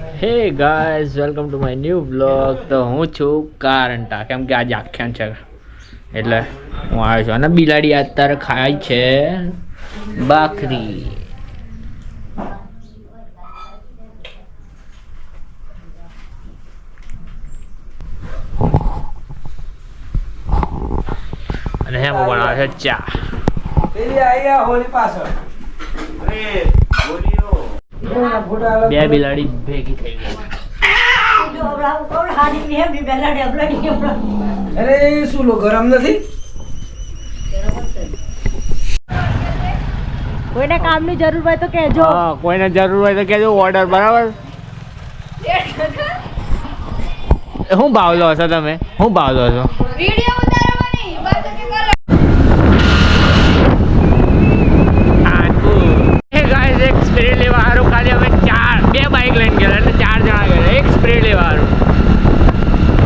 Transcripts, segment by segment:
Hey guys welcome to my new vlog. તો હું છું કારંટા, કેમ કે આજે આખ્યાન છે એટલે હું આવ્યો છું. અને બિલાડી અત્યારે ખાય છે ભાખરી. અને હેમ બનાવે છે ચા. બે બિલાડી ભેગી થઈ ગઈ. અરે શું લો ગરમ નથી? કોઈને કામની જરૂર હોય તો કહેજો. હા, કોઈને જરૂર હોય તો કહેજો. ઓર્ડર બરાબર. શું ભાવ લો છો તમે? શું ભાવ લો છો? વિડિયો ઉતારવાની વાત કે કરો. હે ગાઈસ, એક સ્પ્રે લેવા હારું ખાલી અમે બે બાઇક લઈને ગયા એટલે 4 જણા ગયા. એક સ્પ્રે લેવા હારું.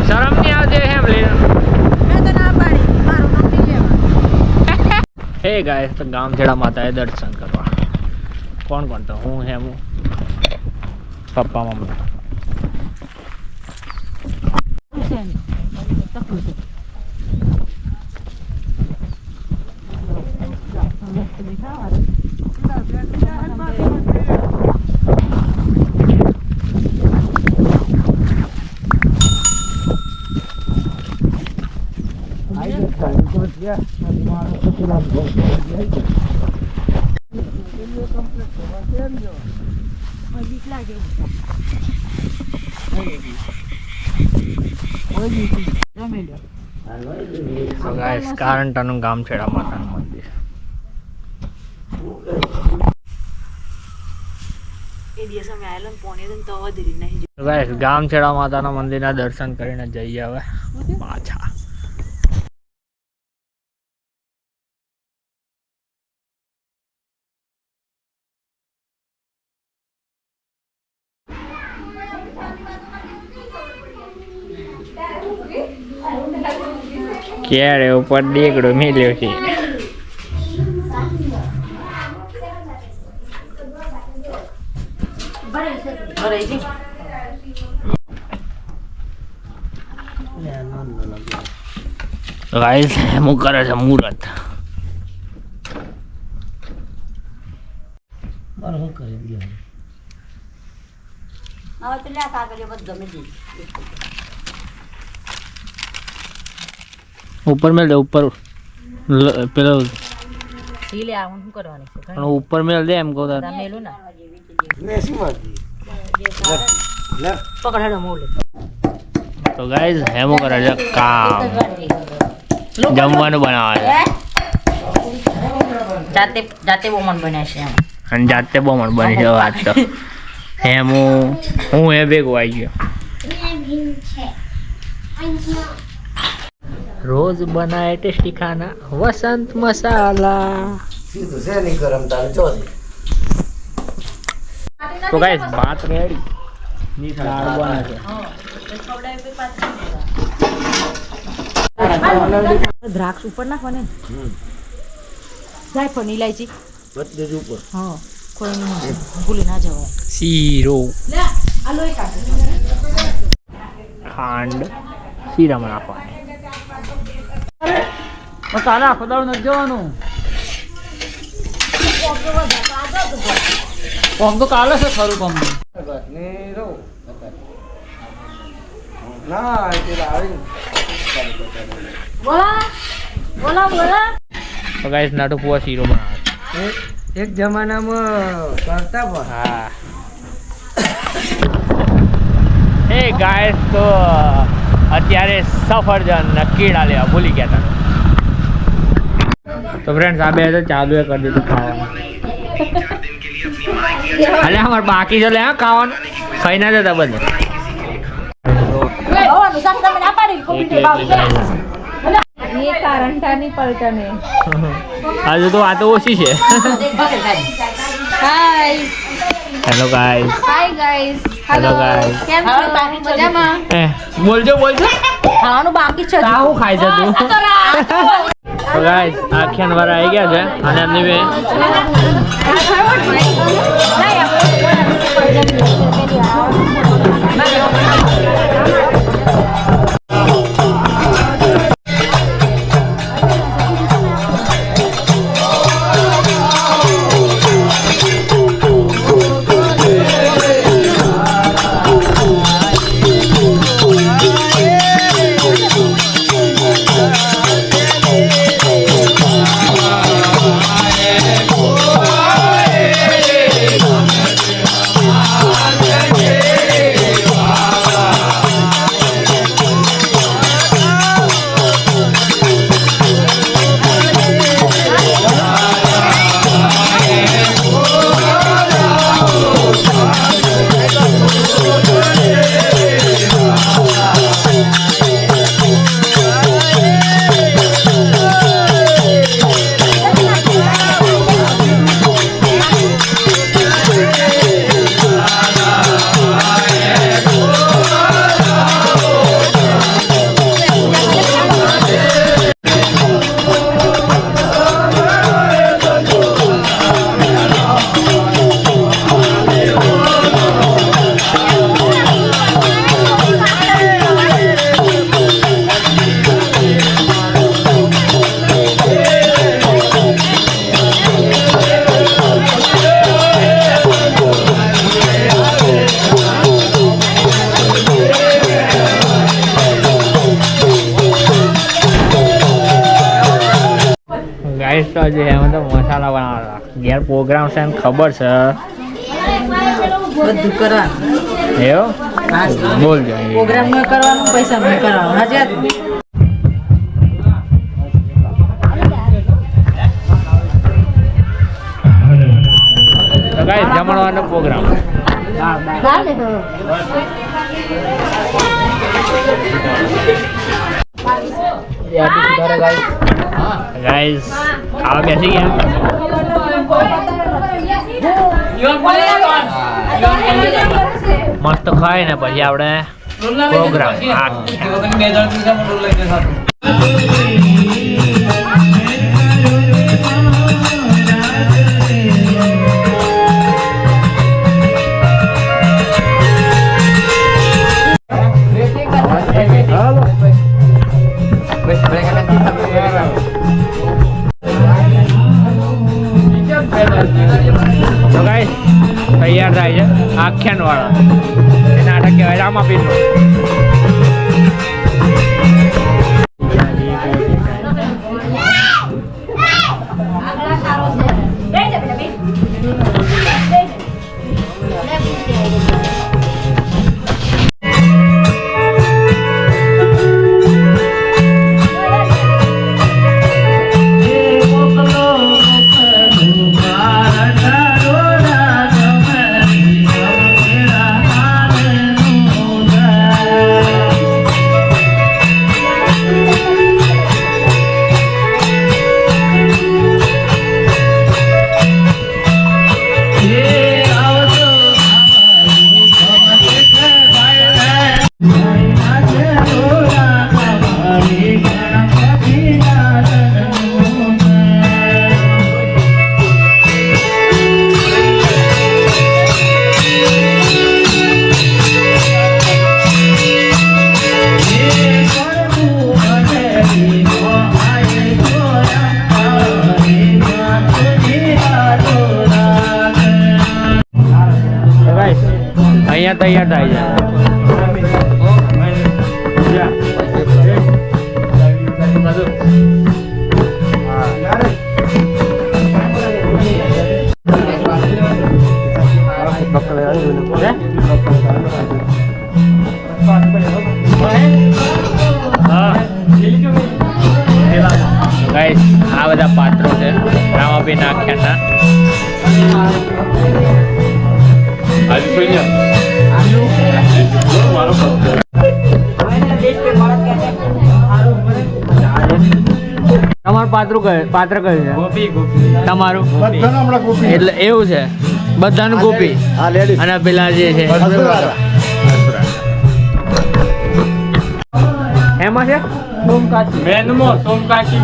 શરમ નહીં આવતી એમ લે. મેં તો ના પાડી, મારું નામ નહીં લેવા. હે ગાઈસ, તો ગામછેડા માતાએ દર્શન કરવા. કોણ કોણ? તો હું હેમુ, પપ્પા મમ્મી. તો ગાઈસ, કારંટાનું ગામછેડા માતાનું મંદિર. તો ગાઈસ, ગામછેડા માતાના મંદિરના દર્શન કરીને જઈએ હવે પાછા. ક્યારે ઉપર ડેગડો મેલ્યો છે. ગાઈસ, હું કરે છે મુહૂર્ત. ઉપર મેલ દે, ઉપર પેલો ઉપર મેલ દે એમ કહું. તો ગાઈસ, હેમો કરે છે કામ. જમવાનું બનાવે છે. જાતે બોમન બન્યા છે અને જાતે બમણ બની છે વાત તો. હું એ ભેગો આવી ગયો. રોજ બનાए टेस्टी खाना वसंत मसाला. સીધું છે નહીં ગરમ તારે ચોથી. તો ગાઈસ, ભાત રેડી. દાળ બને છે. દ્રાક્ષ ઉપર નાખવાને. જાયફળ ઇલાયચી બધું જ ઉપર. હા, કોઈ નહીં ભૂલી ના જવાય. શીરો, ખાંડ શીરામાં નાખવાની. તારા આખો દાડો નથી જવાનું. કોમ તો કાલે છે ખરું કોમ. ના બોલા. તો ગાઈસ, નાટુ પુઆ શીરો બનાવે. એક જમાનામાં કરતા પણ. હા. એ ગાઈસ, તો અત્યારે સફરજન ને કેળા લેવા ભૂલી ગયા હતા. તો ફ્રેન્ડ્સ, આ બે તો ચાલુ એ કરી દીધું ખાવાનું. અલે અમારે બાકી છે લે ખાવાનું. ખાઈ ના જતા બધે. હજુ તો વાતો ઓછી છે. Hello guys. Hello guys. બોલજો. ખાવાનું બાકી છે. શું ખાય છે તું? તો ગાઈસ, આખ્યાન વાળા આવી ગયા છે અને એમની બે હજુ એમાં તો મસાલા બનાવવા ઘેર પ્રોગ્રામ છે એમ ખબર છે બધું કરવાનું એવું બોલજો પ્રોગ્રામ માં કરવાનું પૈસા માં કરવાનું હાજર તો ગાઈસ જમણવાનો પ્રોગ્રામ ગાઈસ આવા બેસી ગયા મસ્ત ખાય ને પછી આપણે પ્રોગ્રામ તો ગાઈસ તૈયાર થાય છે આખ્યાન વાળા એ નાટક કહેવાય રામાપીર અહીંયા તૈયાર થાય છે ગાઈસ આ બધા પાત્રો છે રામાપીર આખ્યાનના તમારું પાત્ર કયું છે તમારું એટલે એવું છે બધાનું ગોપી અને પેલા જે છે એમાં છે સોમકાશી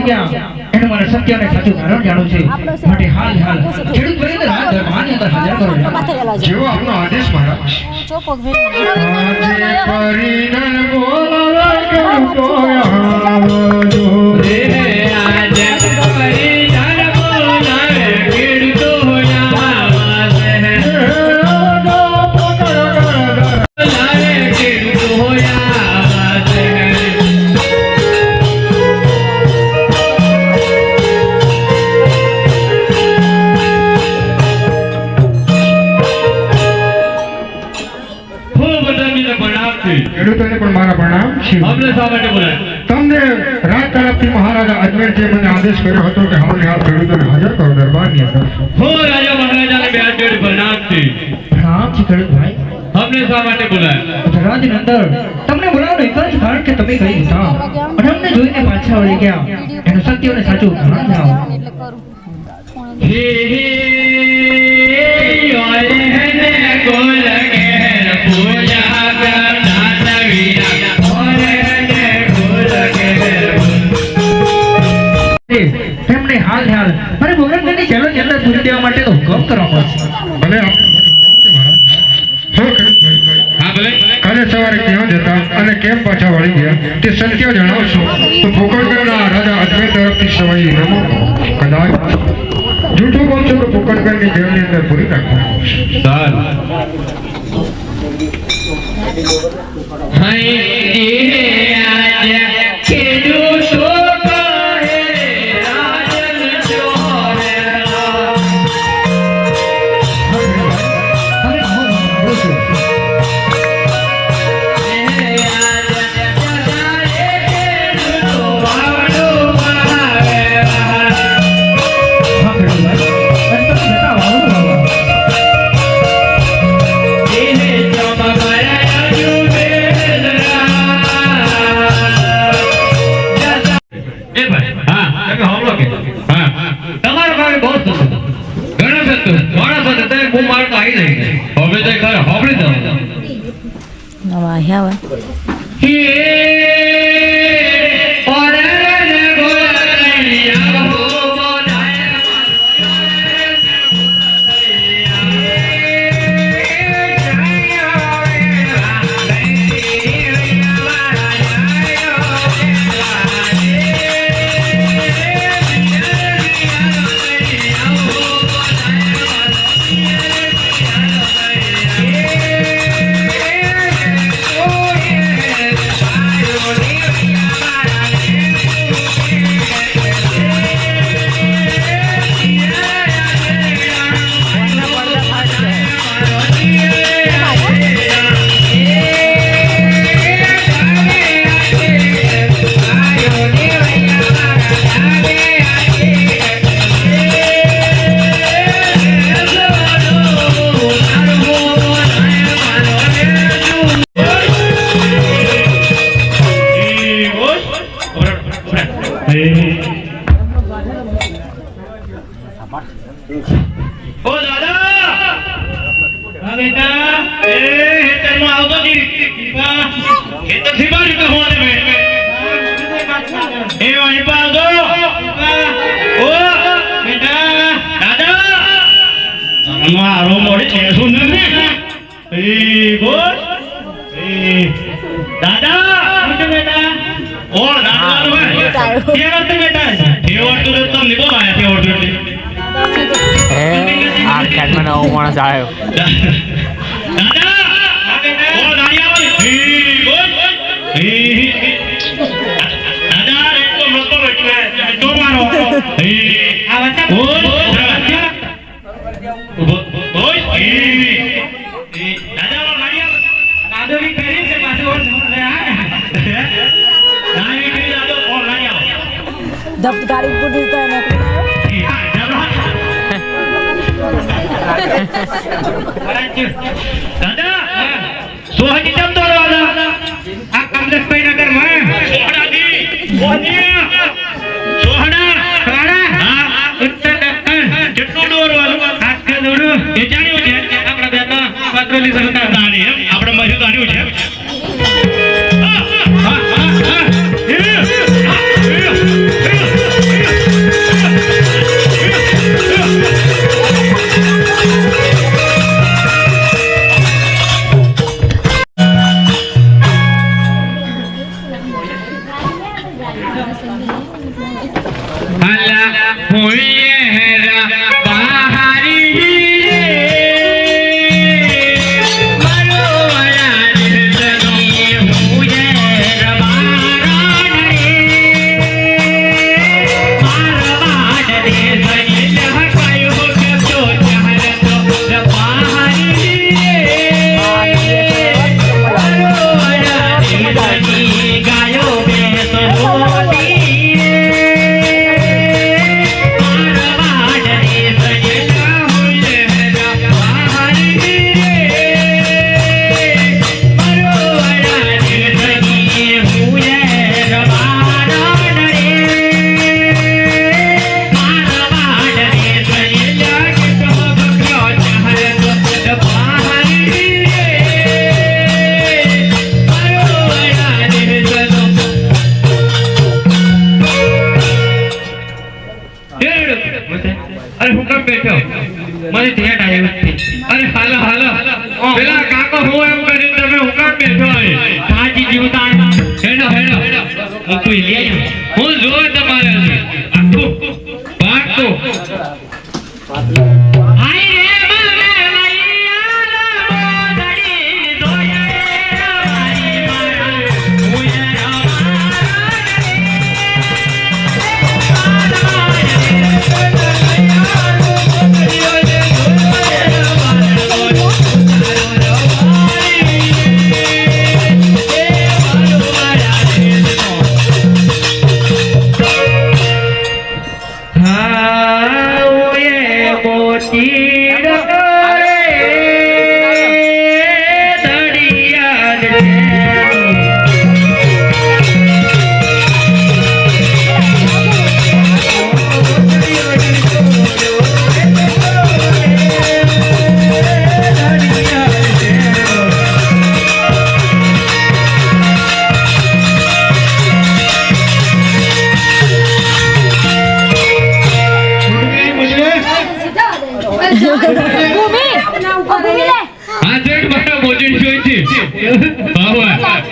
ગયા એને મારે સત્ય અને સાચું કારણ જાણવું છે માટે હાલ ખેડૂત બનીને રાત દરબારની અંદર હાજર કરો જેવો આપનો આદેશ મહારાજ ચોપક આજે પરિણન બોલાવે ખેડૂતો આવજો રે આજે પરિણામ બોલાવે ખેડૂતો આવાસે બોલાવે ખેડૂતો આવાસે ખૂબ તમને પ્રણામ છે. ખેડૂતોને પણ મારા પ્રણામ છે અમને શા માટે બોલાય? તમને રાજ તરફથી મહારાજા અજમેરજીએ મને આદેશ કર્યો હતો કે હાલ ખેડૂતોને હાજર કરો દરબારની અંદર હો રાજા મહારાજાને બે હાથ જોડી પ્રણામ છે. પ્રણામ છે ખેડૂત ભાઈ અમને શા માટે બોલાય? રાજની અંદર તમને બોલાવવાનું એક જ કારણ કે તમે કહી દીધા અને અમને જોઈને પાછા વળી ગયા એનું સત્ય અને સાચું કારણ જાણો એટલે કરું હે હે ઓય હને ગોલ ઘેર પૂજા કરતા વીરા ઓય હને ગોલ ઘેર તેમને હાલ મારે મોગલની જેલની અંદર પૂરી દેવા માટે તો હુકમ કરવા પડશે ભલે આપણે હો ખેડૂતભાઈ હા ભલે કાલે સવારે ક્યાં જતા અને કેમ પાછા વળી ગયા તે સત્ય જણાવશો તો પોકણગઢના રાજા અજમેર તરફથી સવાઈ નમો કદાચ જૂઠું બોલશો તો પોકણગઢની જેલની અંદર પૂરી નાખો સારું હાય આજે ખેડૂતો કહે રાજન ચોરેલા નવા આવ્યા ઓ દાદા હા બેટા એ હેતરમાં આવતો જી ખેતર થી બહાર નીકળ હોને મે એ અહીં પાલ દો ઓ બેટા દાદા મારો મોડી છે શું નથી એ બોલ એ દાદા શું બેટા ઓ દાદા કે વાત બેટા એ વાત તો તમને બોલ આયા તે ઓર્ડર આ ખેતમાં નવો માણસ આવ્યો ગાડી પૂરી તો દાદા સોહની તમ તો દાદા આ કમલેશ ભાઈ નગર માં સોહડા દી સોહડા હા ઉત્તર દક્ષિણ જેટલું દોર વાળું હાથ કે દોરું એ જાણ્યું છે આપણા બેટા પાત્રોલી સરકાર દાણી આપણે મજૂર દાણ્યું છે હા અરે હું કેમ બેઠો મને ધ્યાન આવ્યું અરે હાલો હાલો પેલા કાકો હું એમ કરીને તમે હું કેમ બેઠો સાચી જીવતા હેડો હેડો હું કોઈ લે હું જોવે તમારે આખું ભાગતો હાય રે મારે મૈયા દડી દોયા મારી મારા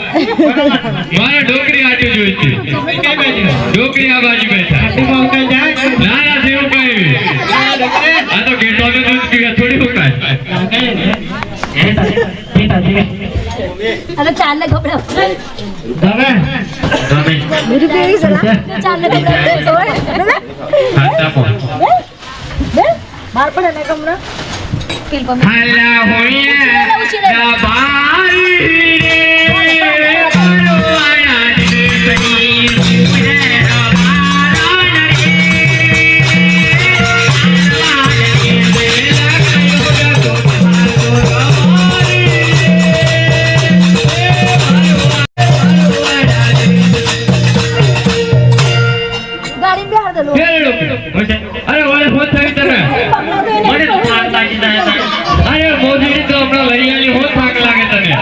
મારા ડોકરી આટલું જોઈ છે ડોકરી આ બાજુ બેઠા ના ના જેવું કઈ આ તો ઘેટોને દૂધ પીવા થોડી મુકાય अरे चालले कपडे તમે मेरी बेरी चला चालले कपडे सोड હાતા પો बार पण आहे कमरा किल पण હાલા હોયા ના બારી રે પરવાના દે સની गाडी बिहार दलो અરે ઓલે ફોન થઈ તને મને તો થાક લાગી જાય અરે મોદી તો આપણા લરિયાની હો થાક લાગે તને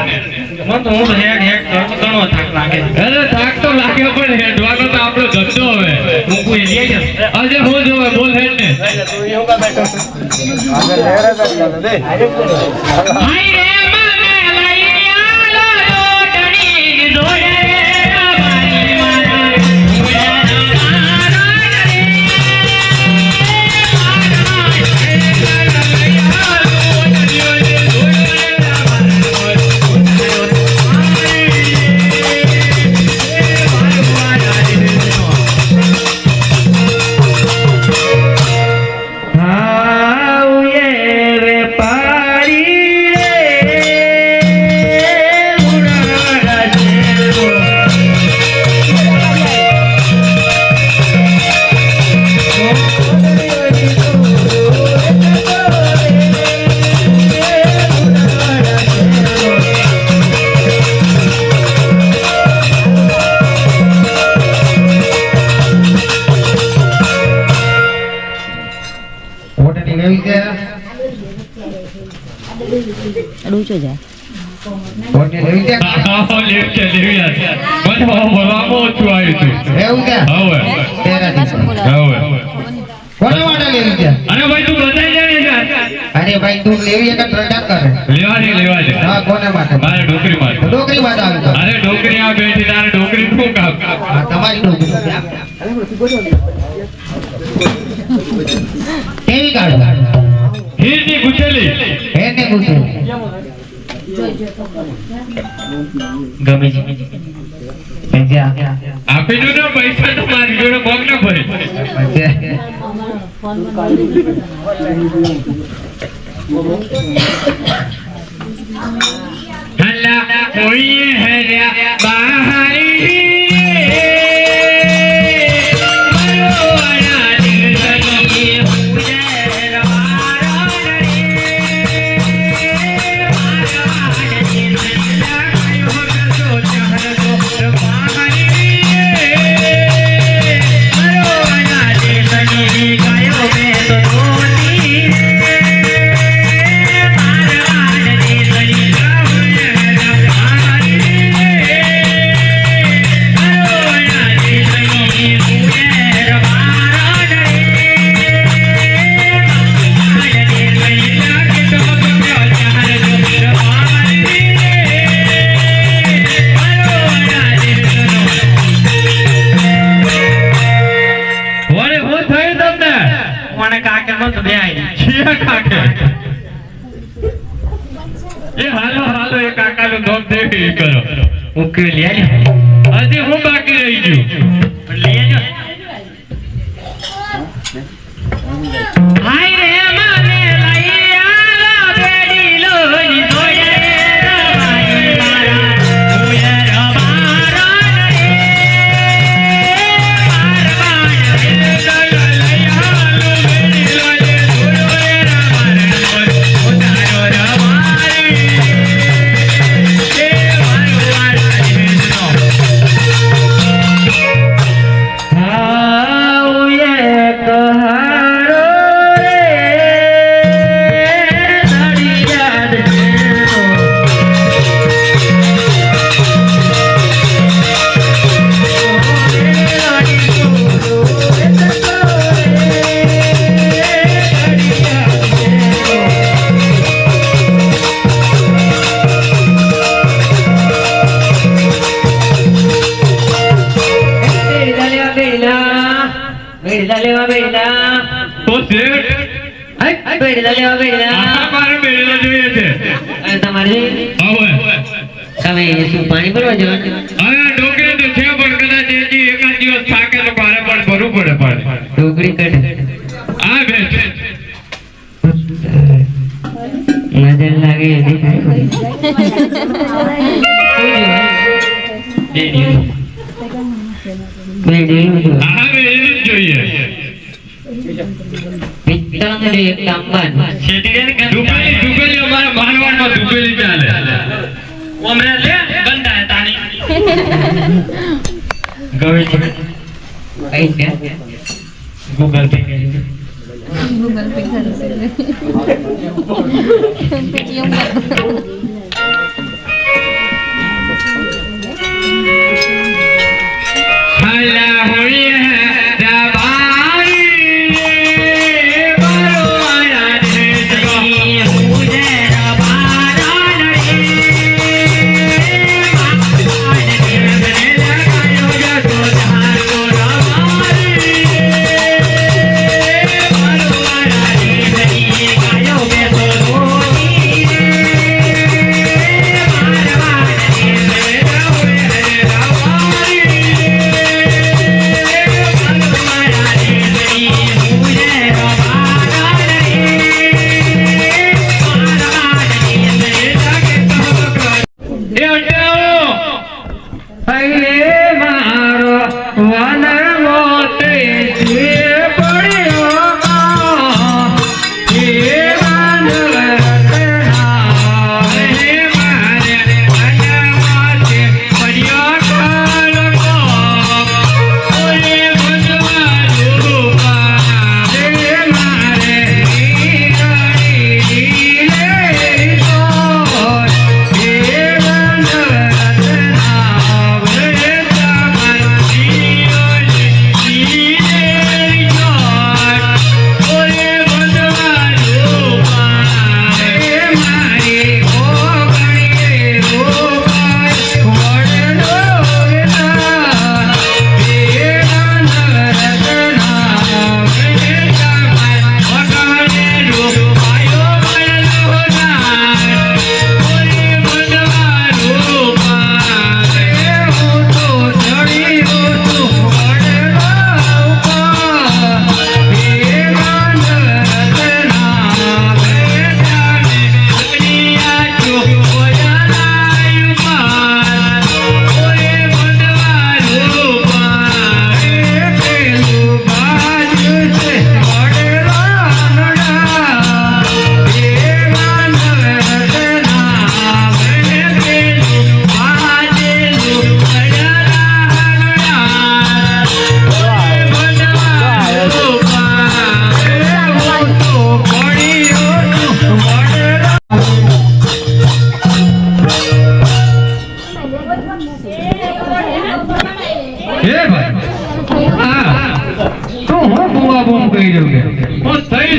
મન તો હું હેડ હેડ કરતો ઘણો થાક લાગે અરે થાક તો લાગે પણ હેડવાનો તો આપણો ધંધો હવે હું કોઈ લે છે આજે હું જોવે બોલ હેડ ને તું યોગા બેઠો આગળ લેરા કરી દે હાય રે મને લરિયા લોટણી દોડે મારી મારા રૂચો જાય કોને લેવી છે આવો લેવ છે લેવી છે મને બોલાવો ઓછું આવ્યું છે એવું છે હવે તેરા દિવસ હવે કોને માટે લેવી છે અરે ભાઈ તું બતાઈ જાય છે અરે ભાઈ તું લેવી કે ટ્રટા કરે લેવા દે હા કોને માટે મારે ડોકરી માટે ડોકરી માટે આવે તો અરે ડોકરી આ બેઠી તારે ડોકરી શું કામ હા, તમારી ડોકરી કેવી કાઢો હીરની ગુઠેલી એને પૂછો ગમે છે પૈસા આપી દો ને પૈસા તો મારી જોડે ભોગ ન ભરે હલ્લા કોઈ હેર્યા બહારી હજી હું બાકી રહી ગયું પાણી ભરવા જવાનું ડોકરી તો છે પણ કદાચ એકાદ દિવસ થાકે તો મારે પણ ભરવું પડે પાણી ડોકરી કાઢે આ બેઠ નજર લાગે એની જોઈએ પિત્તળની એક તાંબાન ડુબેલી અમારા મારવાડમાં ડુબેલી ચાલે ઓમરે લે બંધાય તાણી ગમે છે પૈસા Google Pay Google Pay Paytm હલ્લા હોઈ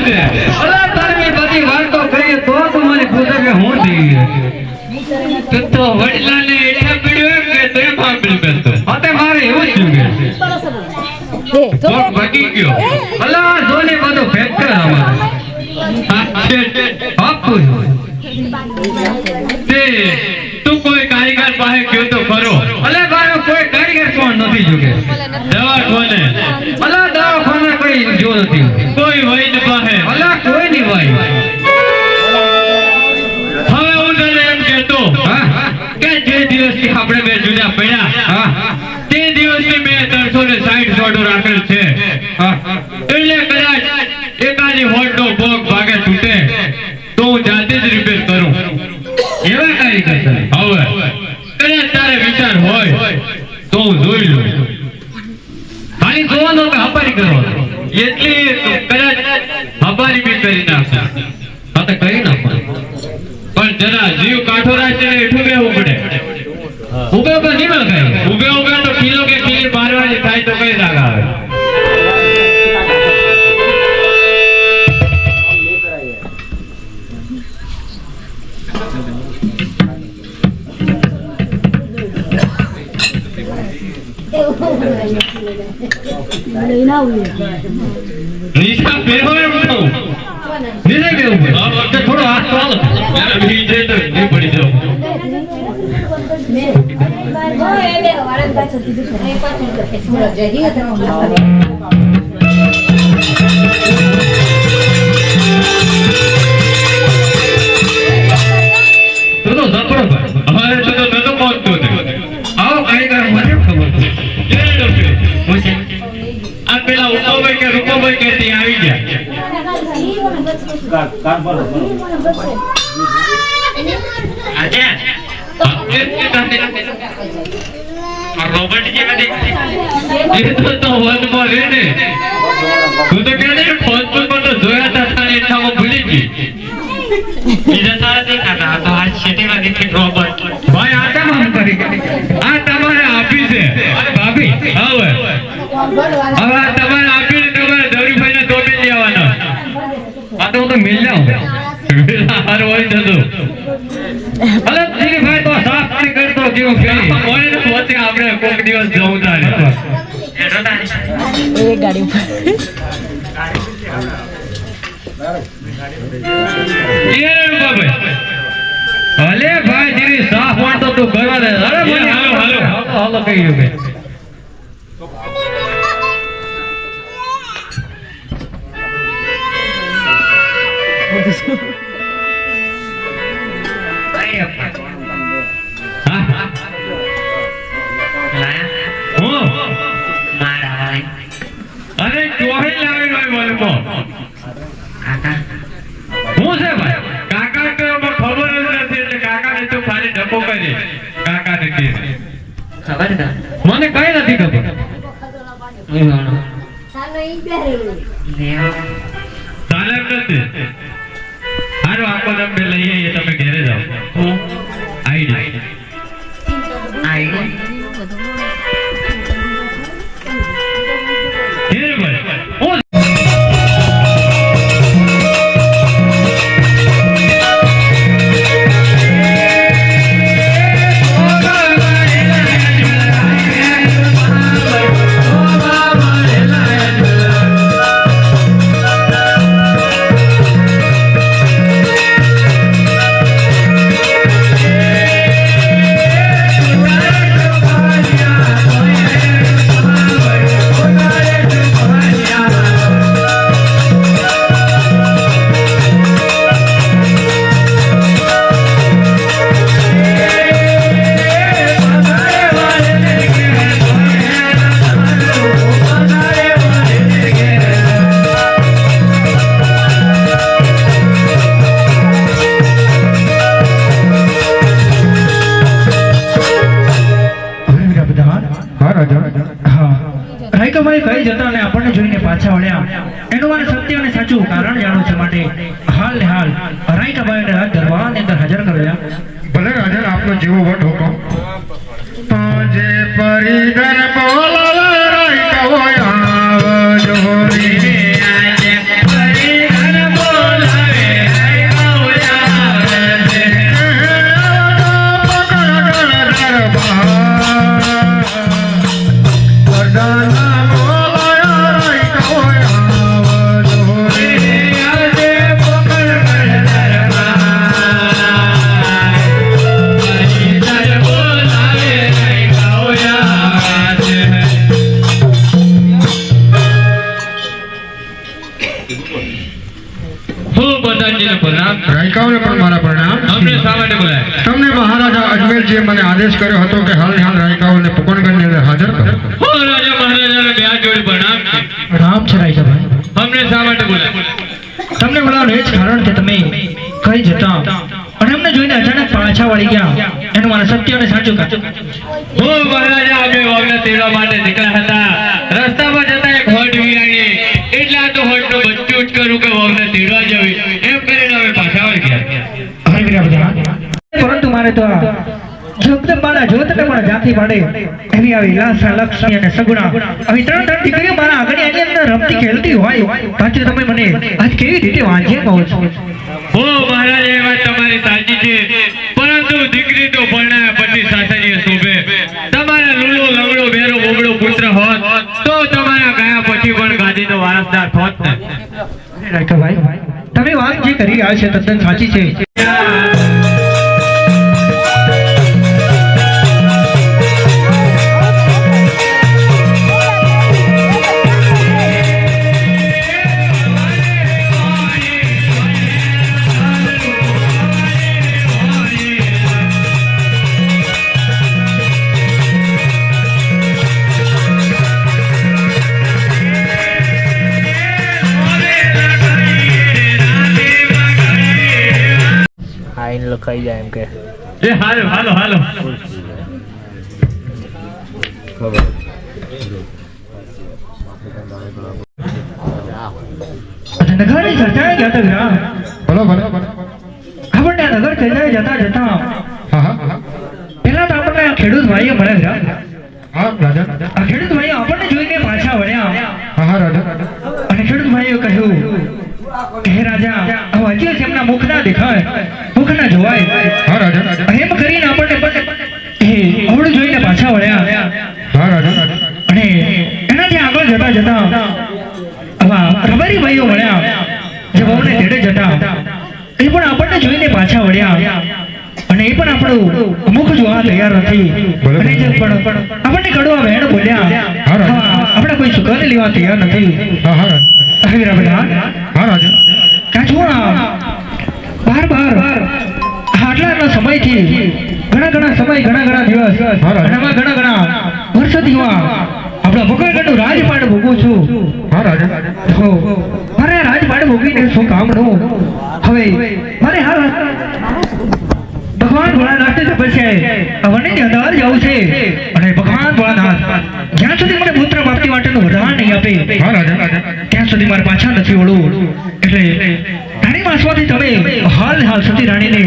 છે. અલા તારી બધી વાતો કરીએ તો તું મને પૂછે કે હું થઈ તું તો વડલાને એઠા પીડ્યો એમ કે તો એમ સાંભળી બેસતો. અતે મારે એવું જ થયું કે પગ ભાગી ગયો. અલા જોને બધું ફેક્ટર અમારે આપું તે તું કોઈ કારીગર પાસે ગયો તો ખરો? અલે ભાઈ કોઈ કારીગર કોણ નથી જોકે દવા કોને? અલા દવાખાને કોઈ જો નથી કોઈ વૈદ પાસે? અલા કોઈ નહીં ભાઈ હવે હું તને એમ કહેતો કે જે દિવસથી આપણે બે જુદા પડ્યા તે દિવસથી મેં 360 સોડો રાખેલ છે. એટલે કદાચ એકાદી હોડનો ભોગ ભાગે તૂટે તો હું જાતે જ રિપેર કરું. એવા કારીગર છે હવે કદાચ તારે વિચાર હોય તો હું જોઈ લઉં. ખાલી જોવાનો કે હપારી કરવાનો એટલી કદાચ હબારી બી કરી નાખશે. હા તો કરી નાખો પણ જરા જીવ કાઠો રાખશે ને એઠું બેવું પડે. ઉભે ઉભે નહીં મળે ઉભે ઉભે તો કિલો કે કિલી મારવાની થાય તો કઈ રાગ આવે. નિશા ફેરવો એમ કહું. નીચે કેવું પડે આ વખતે થોડો હાથ તો હાલો યાર બી જાય તો નહીં પડી જાઉં. તું તો ઝપડો ભાઈ હવે તો નતો પહોંચતો ને. આવો કારીગર મને ખબર છે ક્યારે ડોક્ટર? આ પેલા ઉપાભાઈ કે રૂપાભાઈ કે ત્યાં આવી ગયા. આજે રોબોટ જે બધી એ તો વનમાં રહે ને. તું તો કહે ને ફોન પર તો જોયા હતા તારે એઠામાં ભૂલી ગઈ. બીજા સારા દેખાતા તો આજ સિટીમાં દીધી રોબોટ. ભાઈ આ કેમ આમ કરી આ તમારે આપી છે ભાભી હવે હવે આ તમારે આપીને તમારે દવરીભાઈને તોડી લેવાના. આ તો હું તો મિલ જાઉં હારું હોય થતું. અલે ધીરે ભાઈ તો સાફ પાણી કરી દો જેવું ફેરી મોને તો પોતે આપણે કોક દિવસ જવું તારે. ભલે ભાઈ ધીરે સાફ પાણી તો તું કરવા દે અરે મને હાલો, હાલો. હાલો કહી ગયું કે અરે ચોહી લાવી હોય વલમો. હું છે ભાઈ કાકા તો એમાં ખબર જ નથી એટલે કાકાને તો ખાલી ડબ્બો કરી કાકાને કહે. મને કઈ નથી ખબર ચાલે એમ નથી. હારું આખો તમે લઈ આવીએ તમે ઘેરે જાઓ. આવી જાય. ઘેરે ભાઈ હું કઈ જતા અને આપણને જોઈને પાછા વળ્યા એનું મને સત્ય અને સાચું કારણ જાણવું છે માટે હાલ ને હાલ રાયકાબાઈને રાજ દરબારની અંદર હાજર કર્યા. ભલે રાજા આપનો જેવો વટ હુકમ જે પરિગણ બોલાવે રાયકા હોય આવજો રે આજે પરિગણ હું પ્રધાનજીને પ્રણામ. રાયકાઓને પણ મારા પ્રણામ. અમને શા માટે બોલાયા? તમને મહારાજા અજમેરજીએ મને આદેશ કર્યો હતો કે હાલ રાયકાઓને પુકણગઢની અંદર હાજર કરો. હું રાજા મહારાજાને બે હાથ જોડી પ્રણામ છે. રામ છે રાયકાભાઈ. અમને શા માટે બોલાયા? તમને બોલાવવાનું એ જ કારણ કે તમે કઈ જતા અને અમને જોઈને અચાનક પાછા વળી ગયા એનું મારે સત્ય અને સાચું કહ્યું. હું મહારાજા અમે વાવના તેડવા માટે નીકળ્યા હતા. રસ્તામાં જતા એક હોટ વિરાણી એટલે આ તો હોટનું બચ્ચું જ કરું કે વાવને તેડવા જવી એમ કરીને અમે પાછા વળી ગયા. હવે વીરા બધા પરંતુ મારે તો આ જગદંબાના જ્યોતને પણ જાતી પાડે એવી આવી લાસા લક્ષ્મી અને સગુણા આવી ત્રણ દીકરીઓ મારા આગળ એની અંદર રમતી ખેલતી હોય પાછું તમે મને આજ કેવી રીતે વાંચે કહો છો? હો મહારાજ એ વાત તમારી સાચી છે પરંતુ દીકરી તો પરણાયા પછી સાસરીએ શોભે. તમારા લૂલો લંગડો બેરો બોબડો પુત્ર હોત તો તમારા ગયા પછી પણ ગાદીનો વારસદાર થોત ને. રાયકાભાઈ તમે વાત જે કરી રહ્યા છે તદ્દન સાચી છે. આઈને લખાઈ જાય એમ કે એ હાલો હાલો હાલો. નગરની ચર્ચાએ ગયા હતા વીરા. બોલો બોલો બોલો. આપણને આ નગર ચર્ચાએ જતા જતા હા હા પહેલા તો આપણને આ ખેડૂત ભાઈઓ મળ્યા વીરા. હા રાજા. આ ખેડૂત ભાઈઓ આપણને જોઈને પાછા વળ્યા હા રાજા. અને ખેડૂત ભાઈઓ કહ્યું હે રાજા હવે હજી એમના મુખ ના દેખાય મુખ ના જોવાય હા રાજા. એમ કરીને આપણને અવળું જોઈને પાછા વળ્યા હા રાજા. અને એનાથી આગળ જતા જતા આવા રબારી ભાઈઓ મળ્યા જે બહુને તેડે જતા એ પણ આપણને જોઈને પાછા વળ્યા અને એ પણ આપણું મુખ જોવા તૈયાર નથી અને જે પણ આપણને કડવા વહેણ બોલ્યા આપણે કોઈ સુગંધ લેવા તૈયાર નથી. હા હા વીરા બધા હા રાજા. બાર આટલા સમયથી ઘણા સમય ઘણા દિવસ અને આમાં ઘણા વર્ષોથી હું આપણા ભગવાનનું રાજપાટ ભોગવું છું. હા રાજા. મારે રાજપાટ ભોગવીને શું કામનું? હવે મારે હાલ ભગવાન ભોળાનાથ તપસ્યા વનની અંદર જવું છે અને ભગવાન ભોળાનાથ જ્યાં સુધી મને પુત્ર પ્રાપ્તિ માટેનું વરદાન નહીં આપે હા રાજા. ત્યાં સુધી મારે પાછા નથી વળવું. એટલે રાણી માસમાંથી તમે હાલ સતી રાણીને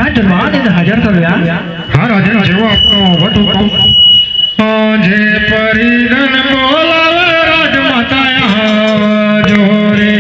રાજ દરબારની અંદર હાજર કર્યા. હા રાજા. જેવો આપનો વટ હુકમ જે પરિજન બોલાવે રાજમાતા જોરે.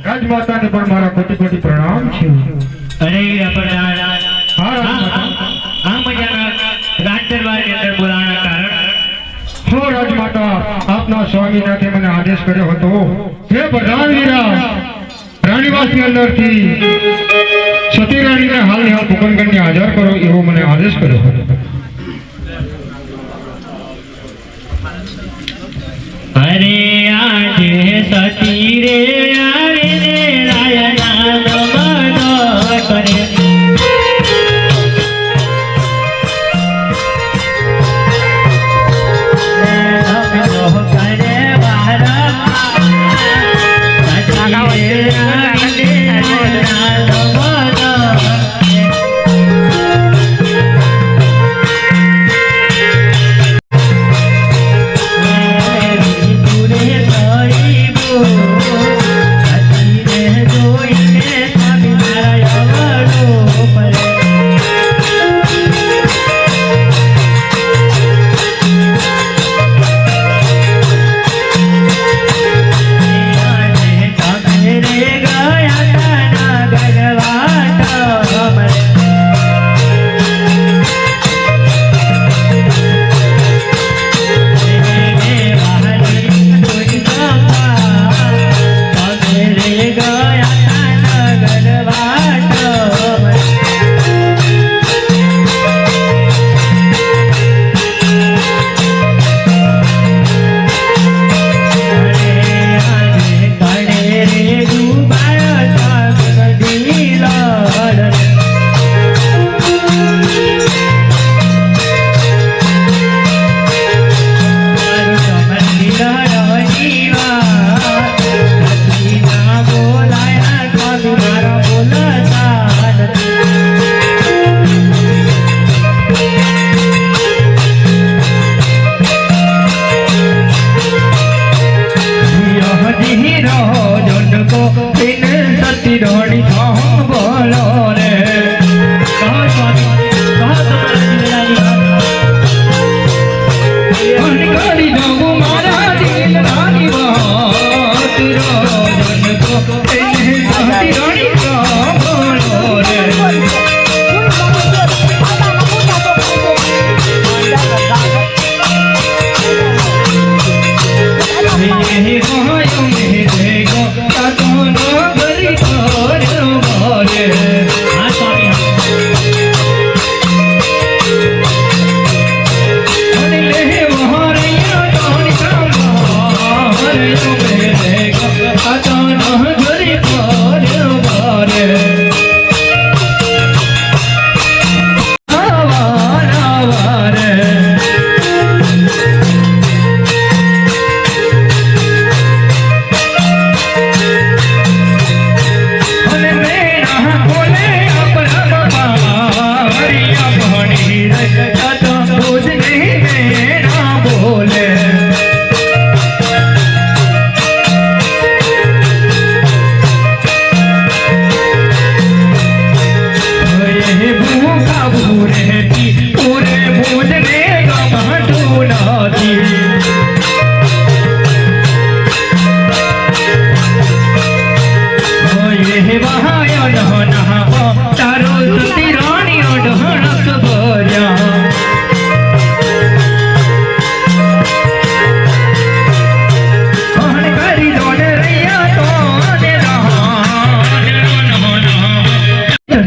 રાજમાતાને પણ મારા કોટી પ્રણામ છે. અરે રાજમાતા આપના સ્વામીનાથે મને આદેશ કર્યો હતો હે પ્રધાન વીરા રાણીવાસની અંદરથી સતી રાણીને હાલની હાલ પુકનગઢની હાજર કરો એવો મને આદેશ કર્યો હતો. અરે આજે સતી રે આવીને રાયના નમનો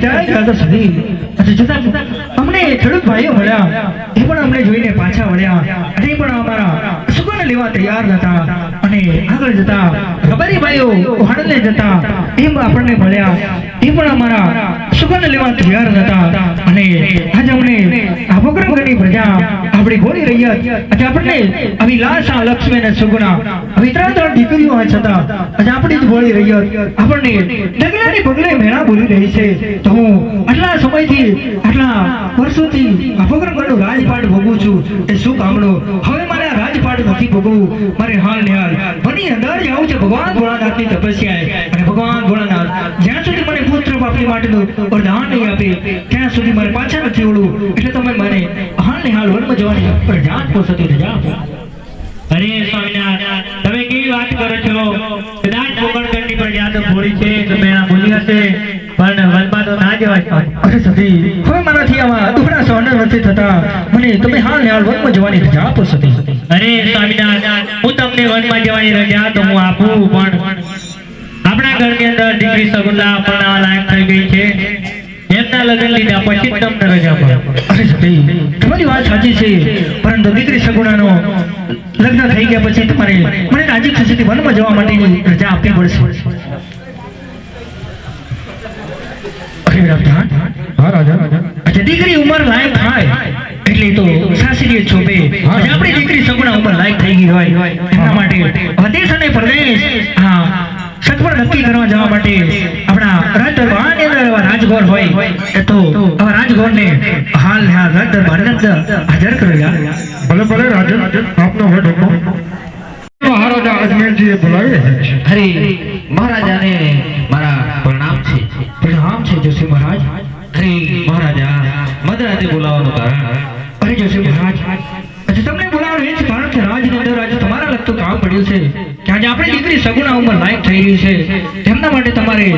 જાય દાદા સુધી જતા અમને ખેડૂત ભાઈઓ મળ્યા એ પણ અમને જોઈને પાછા વળ્યા અને એ પણ અમારા સુગંધ લેવા તૈયાર હતા અને આગળ જતા રબારી ભાઈઓ વાણંદે જતા એમ આપણને મળ્યા એ પણ અમારા સુગંધ લેવા તૈયાર હતા અને આજે અમને આ પોકરણગઢની પ્રજા આપણી ગોળી રહી આજે આપણને આવી લાશા લક્ષ્મી અને સુગુણા આવી ત્રણ દીકરીઓ છતાં આજે આપણી જ ગોળી રહી આપણને ડગલાની પગલે મેળા બોલી રહી છે તો હું આટલા સમયથી આટલા વર્ષોથી આ પોકરણગઢનું રાજપાટ ભોગવું છું એ શું કામનું હવે મારે આ રાજપાટ નથી ભોગવવું મારે હાલ ને હાલ વની અંદર જવું છે ભગવાન ભોળાનાથની તપસ્યાએ અને ભગવાન ભોળાનાથ જ્યાં સુધી મને પુત્ર બાપની માટેનું વરદાન નહીં આપે ત્યાં સુધી મારે પાછા નથી વળવું એટલે તમે મને હાલ ને હાલ વનમાં જવાની પ્રજાત પોસતી રજા આપો. અરે સ્વામિનારાયણ તમે કેવી વાત કરો છો કદાચ પોકરણગઢની પ્રજા તો ભોળી છે તો મેળા બોલી હશે પણ વનમાં તો ના જવાય. અરે સતી હવે મારાથી આવા દુખડા સહન નથી થતા મને તમે હાલ ને હાલ વનમાં જવાની રજા આપો સતી. અરે સ્વામિનારાયણ હું તમને વનમાં જવાની રજા તો હું આપું પણ આપણા ઘરની અંદર દીકરી સગુલા પરણાવા લાયક થઈ ગઈ છે એમના લગ્ન લીધા પછી જ તમને રજા મળે. અરે સતી તમારી વાત સાચી છે પરંતુ દીકરી સગુણાનો લગ્ન થઈ ગયા પછી તમારે મને રાજી ખુશીથી વનમાં જવા માટેની રજા આપવી પડશે. અરે વિરામધાન હા રાજા આજે દીકરી ઉંમર લાયક થાય એટલે તો સાસરીએ છોપે આજે આપણી દીકરી સગુણા ઉંમર લાયક થઈ ગઈ હોય એના માટે દેશ અને પ્રદેશ હા સગવડ નક્કી કરવા જવા માટે આપણા રાજ દરબારની અંદર એવા રાજગોર હોય એ તો આવા રાજગોરને હાલ ને હાલ રાજ દરબારની અંદર હાજર કરો યાર. ભલે ભલે રાજા આપનો હોય હુકમ. મહારાજા અજમેરજીએ બોલાવી રહ્યા છે. હરે મહારાજાને મારા પ્રણામ છે. પ્રણામ છે જોશી મહારાજ. હરે મહારાજા મધરાતે બોલાવવાનું કારણ અરે જોશી મહારાજ આજે તમને બોલાવવાનું એ જ કારણ કે રાજની અંદર આજે તમારા લગતું કામ પડ્યું છે કે આજે આપણી દીકરી સગુણા ઉંમર લાયક થઈ રહી છે તેમના માટે તમારે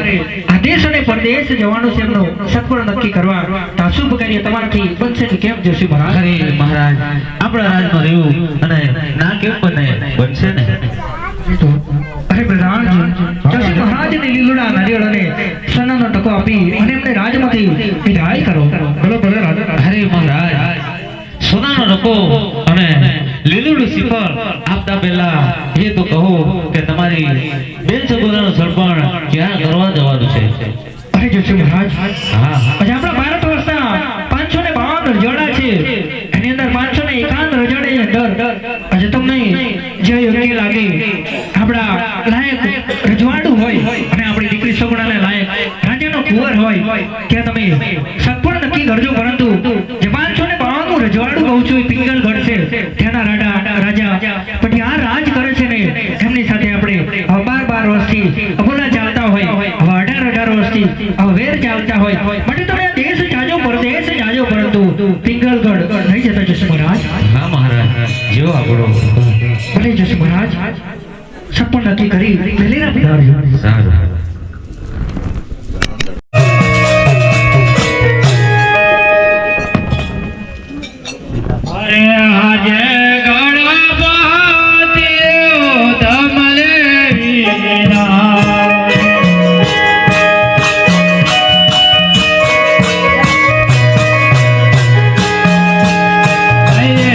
આ દેશ અને પરદેશ જવાનું છે એમનું સગવડ નક્કી કરવા તો આ શુભ કાર્ય તમારાથી બનશે કે કેમ જોશી મહારાજ? હરે મહારાજ આપણા રાજમાં રહેવું અને ના કેમ બને બનશે ને. અરે પ્રધાનજી જોશી મહારાજને લીલુડા નારિયેળ અને સોનાનો ટકો આપી અને એમને રાજમાંથી વિદાય કરો. ભલે ભલે રાજા હરે મહારાજ સોનાનો રકો અને લીલુડું શ્રીફળ આપતા પહેલા એ તો કહો કે તમારી બેન સગુણાનું સળપણ ક્યાં કરવા જવાનું છે? અરે જોશી મહારાજ હા આજે આપણા ભારત વર્ષના 552 રજવાડા છે એની અંદર 551 રજવાડાની અંદર આજે તમને જે યોગ્ય લાગે આપણા લાયક રજવાડું હોય અને આપણી દીકરી સગુણાને લાયક રાજાનો કુંવર હોય ત્યાં તમે સગવડ નક્કી કરજો પરંતુ જે 552 રજવાડું કહું છું એ પિંગલગઢ છે ત્યાંના રાજા પછી આ રાજ કરે છે ને એમની સાથે આપણે હવે 12 વર્ષથી અબોલા ચાલતા હોય હવે 18 વર્ષથી હવે વેર ચાલતા હોય માટે તમે આ દેશ જાજો પરદેશ જાજો પરંતુ પિંગલગઢ નહીં જતા જશે મહારાજ. હા મહારાજ જેવો આપણો ભલે જશે મહારાજ સપન નક્કી કરી વેલેરા પધારજો. સારું. અરે આજે ગણપતિ તમને વિના અરે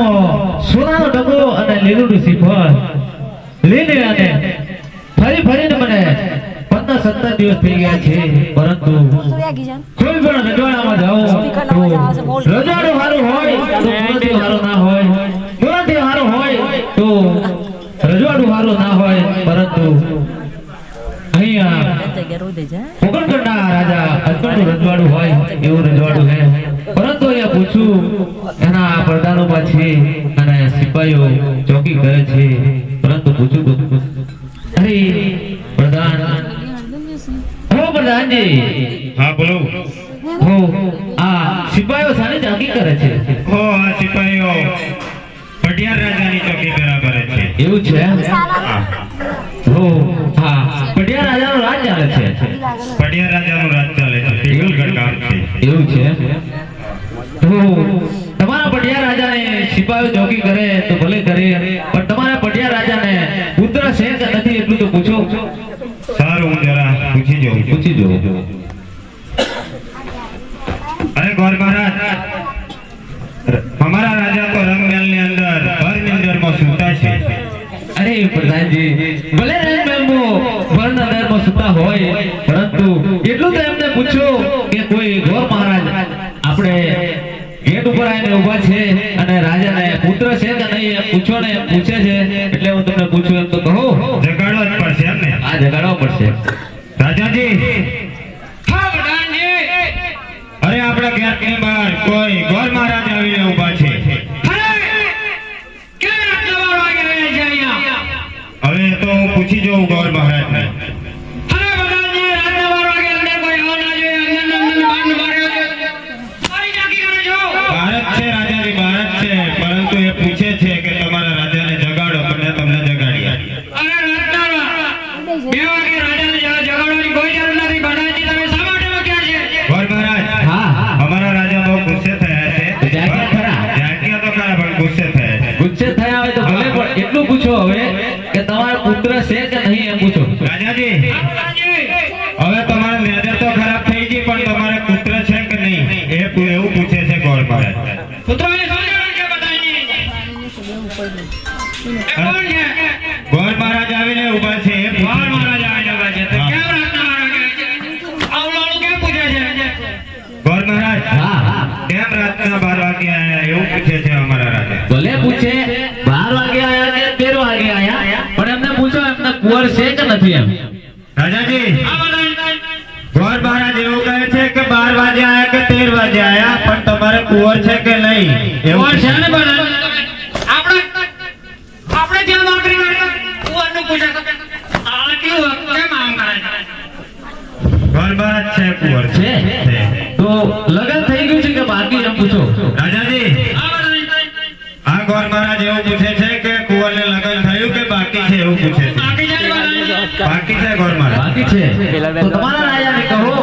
હાથમાં સોનાનો ડબ્બો અને લીલું શ્રીફળ લઈને અને ફરીને મને 15-17 દિવસ થઈ ગયા છે, પરંતુ કોઈ પણ રજવાડામાં જાઉં તો રજવાડું સારું હોય તો મુરતી સારું ના હોય, મુરતી સારું હોય તો રજવાડું સારું ના હોય, પરંતુ અહીંયા કોકણગઢના રાજા અજમેરનું રજવાડું હોય એવું રજવાડું છે, પરંતુ અહીંયા પૂછું એના પ્રધાનોમાં છે અને સિપાહીઓ ચોકી કરે છે, પરંતુ પૂછું તો અરે પ્રધાન, હો પ્રધાનજી, હા બોલો. હો આ સિપાહીઓ સારી ચોકી કરે છે, હો આ સિપાહીઓ પટિયાર રાજાની ચોકી બરાબર છે. એવું છે? હા, હો હા, પટિયાર રાજાનો રાજ ચાલે છે, પટિયાર રાજાનું રાજ ચાલે છે, પિંગલગઢ ગામ છે. એવું છે? તો તમારા પટિયાર રાજાને સિપાહીઓ ચોકી કરે તો ભલે કરે, પણ તમારા પટિયાર રાજાને પુત્ર છે કે નથી એટલું તો પૂછો. સારું, હું જરા પૂછી જોઉં છું. પૂછી જો. અરે ગોર મહારાજ, અમારા રાજા તો રંગમહેલની અંદર ભરનિંદરમાં સૂતા છે. અરે પ્રધાનજી, ભલે ભરનગરમાં સૂતા હોય, પરંતુ એટલું તો એમને પૂછો કે કોઈ ગોર મહારાજ આપણે ગેટ ઉપર આવીને ઊભા છે અને રાજાને પુત્ર છે કે નહીં એમ પૂછો ને, એમ પૂછે છે, એટલે હું તમને પૂછું એમ તો કહો. જગાડવા જ પડશે એમ ને? આ જગાડવા પડશે. રાજાજી, અરે આપણા ગેટની બહાર કોઈ ગોર મહારાજ આવીને ઊભા છે. હવે તો હું પૂછી જોઉં ગોર મહારાજને. ભારત છે રાજાજી, ભારત છે, પરંતુ એ પૂછે છે કે તમારા રાજાને જગાડો, મને તમને જગાડ્યા. ગોર મહારાજ, હા હા, અમારા રાજા બહુ ગુસ્સે થયા છે. જાગ્યા ખરા. જાગ્યા તો ખરા, પણ ગુસ્સે થયા છે. ગુસ્સે થયા હોય તો ભલે, પણ એટલું પૂછો હવે કે તમારો પુત્ર છે કે નહીં એમ પૂછો. રાજાજી, હવે તમારે નજર તો ખરાબ થઈ ગઈ, પણ તમારે પુત્ર છે કે નહીં એવું પૂછે છે ગોર મહારાજ. ગોર મહારાજ આવીને ઊભા છે, એ ગોર મહારાજ આવીને ઊભા છે. ગોર મહારાજ, હા હા, કેમ રાતના 12 વાગે આયા એવું પૂછે છે અમારા રાજા. ભલે પૂછે 12 વાગે આયા કે 13 વાગે આયા, પણ એમને પૂછો એમને કુંવર છે કે નથી એમ. રાજાજી, ગોર મહારાજ એવું કહે છે કે 12 વાગે આયા કે 13 વાગે આયા, પણ તમારે કુંવર છે કે નહીં એવું છે ને? આપણે જ્યાં નોકરી કરી કુંવરનું પૂછે આ કેવું કેમ આમ કરે છે? ગોર મહારાજ છે, કુંવર છે? તો લગન થઈ ગયું છે કે બાકી એમ પૂછો. રાજાજી, આ ગોર મહારાજ એવું પૂછે છે કે કુંવરને લગ્ન થયું કે બાકી છે એવું પૂછે છે. બાકી છે ગોર મહારાજ. બાકી છે. તો તમારા રાજાને કહો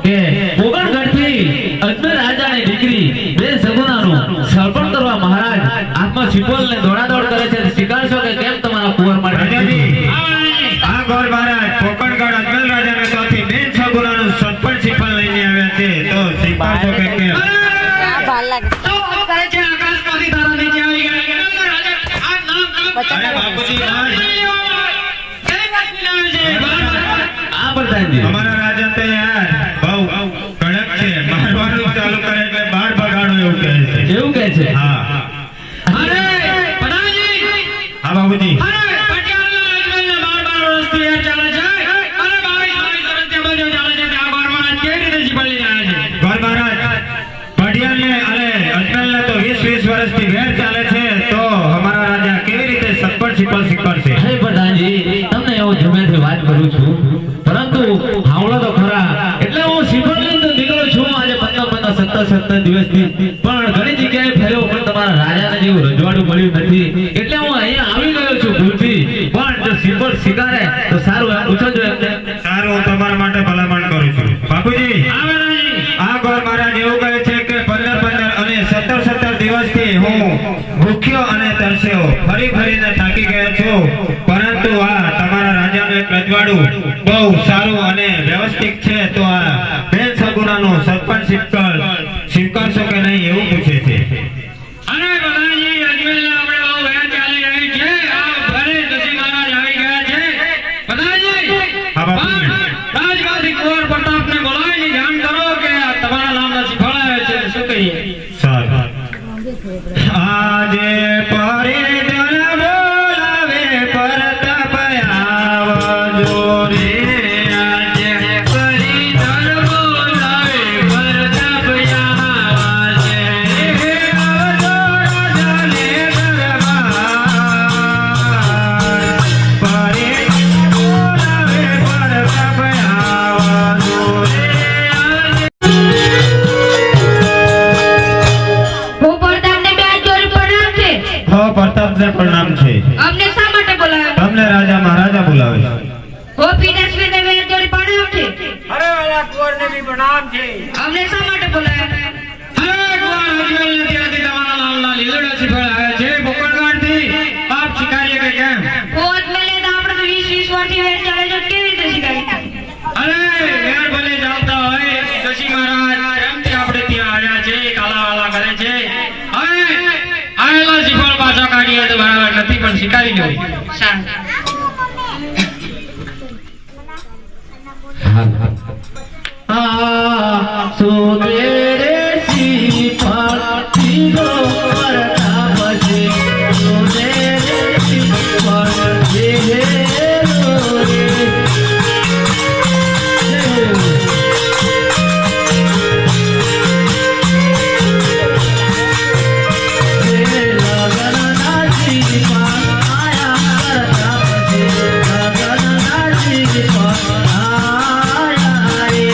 કે કોકણગઢથી અજમેર રાજાની દીકરી બેન સગુનાનું સળપણ કરવા મહારાજ હાથમાં છીપોલને દોડાદોડ કરે છે, શીખાડશો કે કેમ તમારા કુંવર માટે? રાજાજી, આ ગોર મહારાજ કોકણગઢ અજમેર રાજાને ત્યાંથી બેન સગુનાનું સળપણ શિફળ લઈને આવ્યા છે, તો શીખાડશો કે કેમ? અરે બાપુજી, આ પ્રધાનજી, અમારા રાજા તો યાર બહુ કડક છે, મારવાનું ચાલુ કરે એટલે બાર ભગાડો એવું કહે છે. એવું કહે છે? હા હા બાબુજી, ગોર મહારાજ, પટિયારને અને અજમેરને તો 20-20 વર્ષથી વેર ચાલે છે, તો અમારા રાજા કેવી રીતે સપર છીપલ શીખવાડશે? હે પ્રધાનજી, તમને એવો જમેથી વાત કરું છું, પરંતુ હાવળો તો ખરા, એટલે હું શીખણ લઈને તો નીકળો છું આજે 15-17 દિવસથી, પણ ઘણી જગ્યાએ ફેર્યો, પણ તમારા રાજાને જેવું રજવાડું મળ્યું નથી, એટલે હું અહીંયા આવી ગયો છું ભૂલથી, પણ જો શીખળ શીખારે તો સારું એમ પૂછજો એમને. સારું, હું તમારા માટે ભલામણ કરું છું. બાપુજી, આ ગોર મહારાજ એવું કહે છે કે 15 અને 17 દિવસથી હું ભૂખ્યો અને તરસ્યો ફરીને થાકી ગયો છું, પરંતુ આ તમારા રાજાનું એક રજવાડું બહુ સારું અને વ્યવસ્થિત છે, તો આ બેન સગુનાનું સરપંચ સ્વીકારશો કે નહીં એવું પૂછે છે. અને બધાજી અજમેર આજે પરિજન બોલાવે પરતાપ આવજો રે આજે પરિજન બોલાવે પરતાપ આવજે આવજો રાજાને દરબાર પરિજન બોલાવે પરતાપ આવજો રે આજે હું પ્રતાપને બે હાથ જોડી પ્રણામ છે. હો પ્રતાપને પ્રણામ છે. અમને શા માટે બોલાવ્યા? તમને રાજા મહારાજા બોલાવે છે. હું પીનાશ્રીને બે હાથ જોડી પ્રણામ છે. અરે વાલા કુંવરને બી પ્રણામ છે. અમને શા માટે બોલાવ્યા? અરે કુંવર હરિવલ ત્યાંથી તમારા લાલના લીલડા શીખવાડ્યા છે પોકણગઢથી આપ શિકારીએ કે કેમ? પોત મેલે તો આપણે 20 વર્ષથી વેર ચાલે છે, કેવી રીતે શીખાય? અરે વેર ભલે ચાલતા હોય જોશી મહારાજ પ્રેમથી આપણે ત્યાં આવ્યા છે કાલાવાલા કરે છે હવે આયેલા શીખવાડ પાછા કાઢીએ તો બરાબર નથી પણ શિકારી લેવું સારું. સુદેરે શ્રીફળ પીધો પ્રતાપ છે સુદેરે શ્રીફળ દેહેલો રે લગનના શ્રીફળ આયા પ્રતાપ છે લગનના શ્રીફળ આયા રે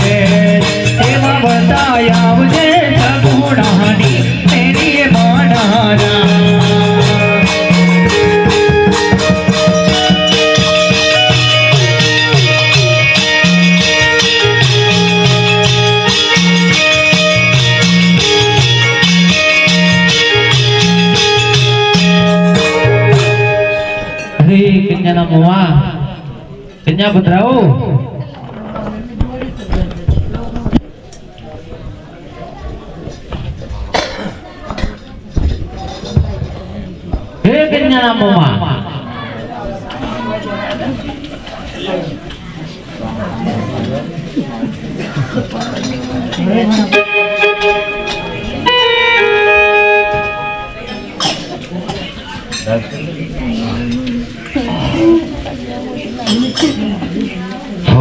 છે એમાં બતાયા આવજે સગુણાની તેની માનાના કન્યાના મોમાં કન્યા પધરાવો હે કન્યાના મોમાં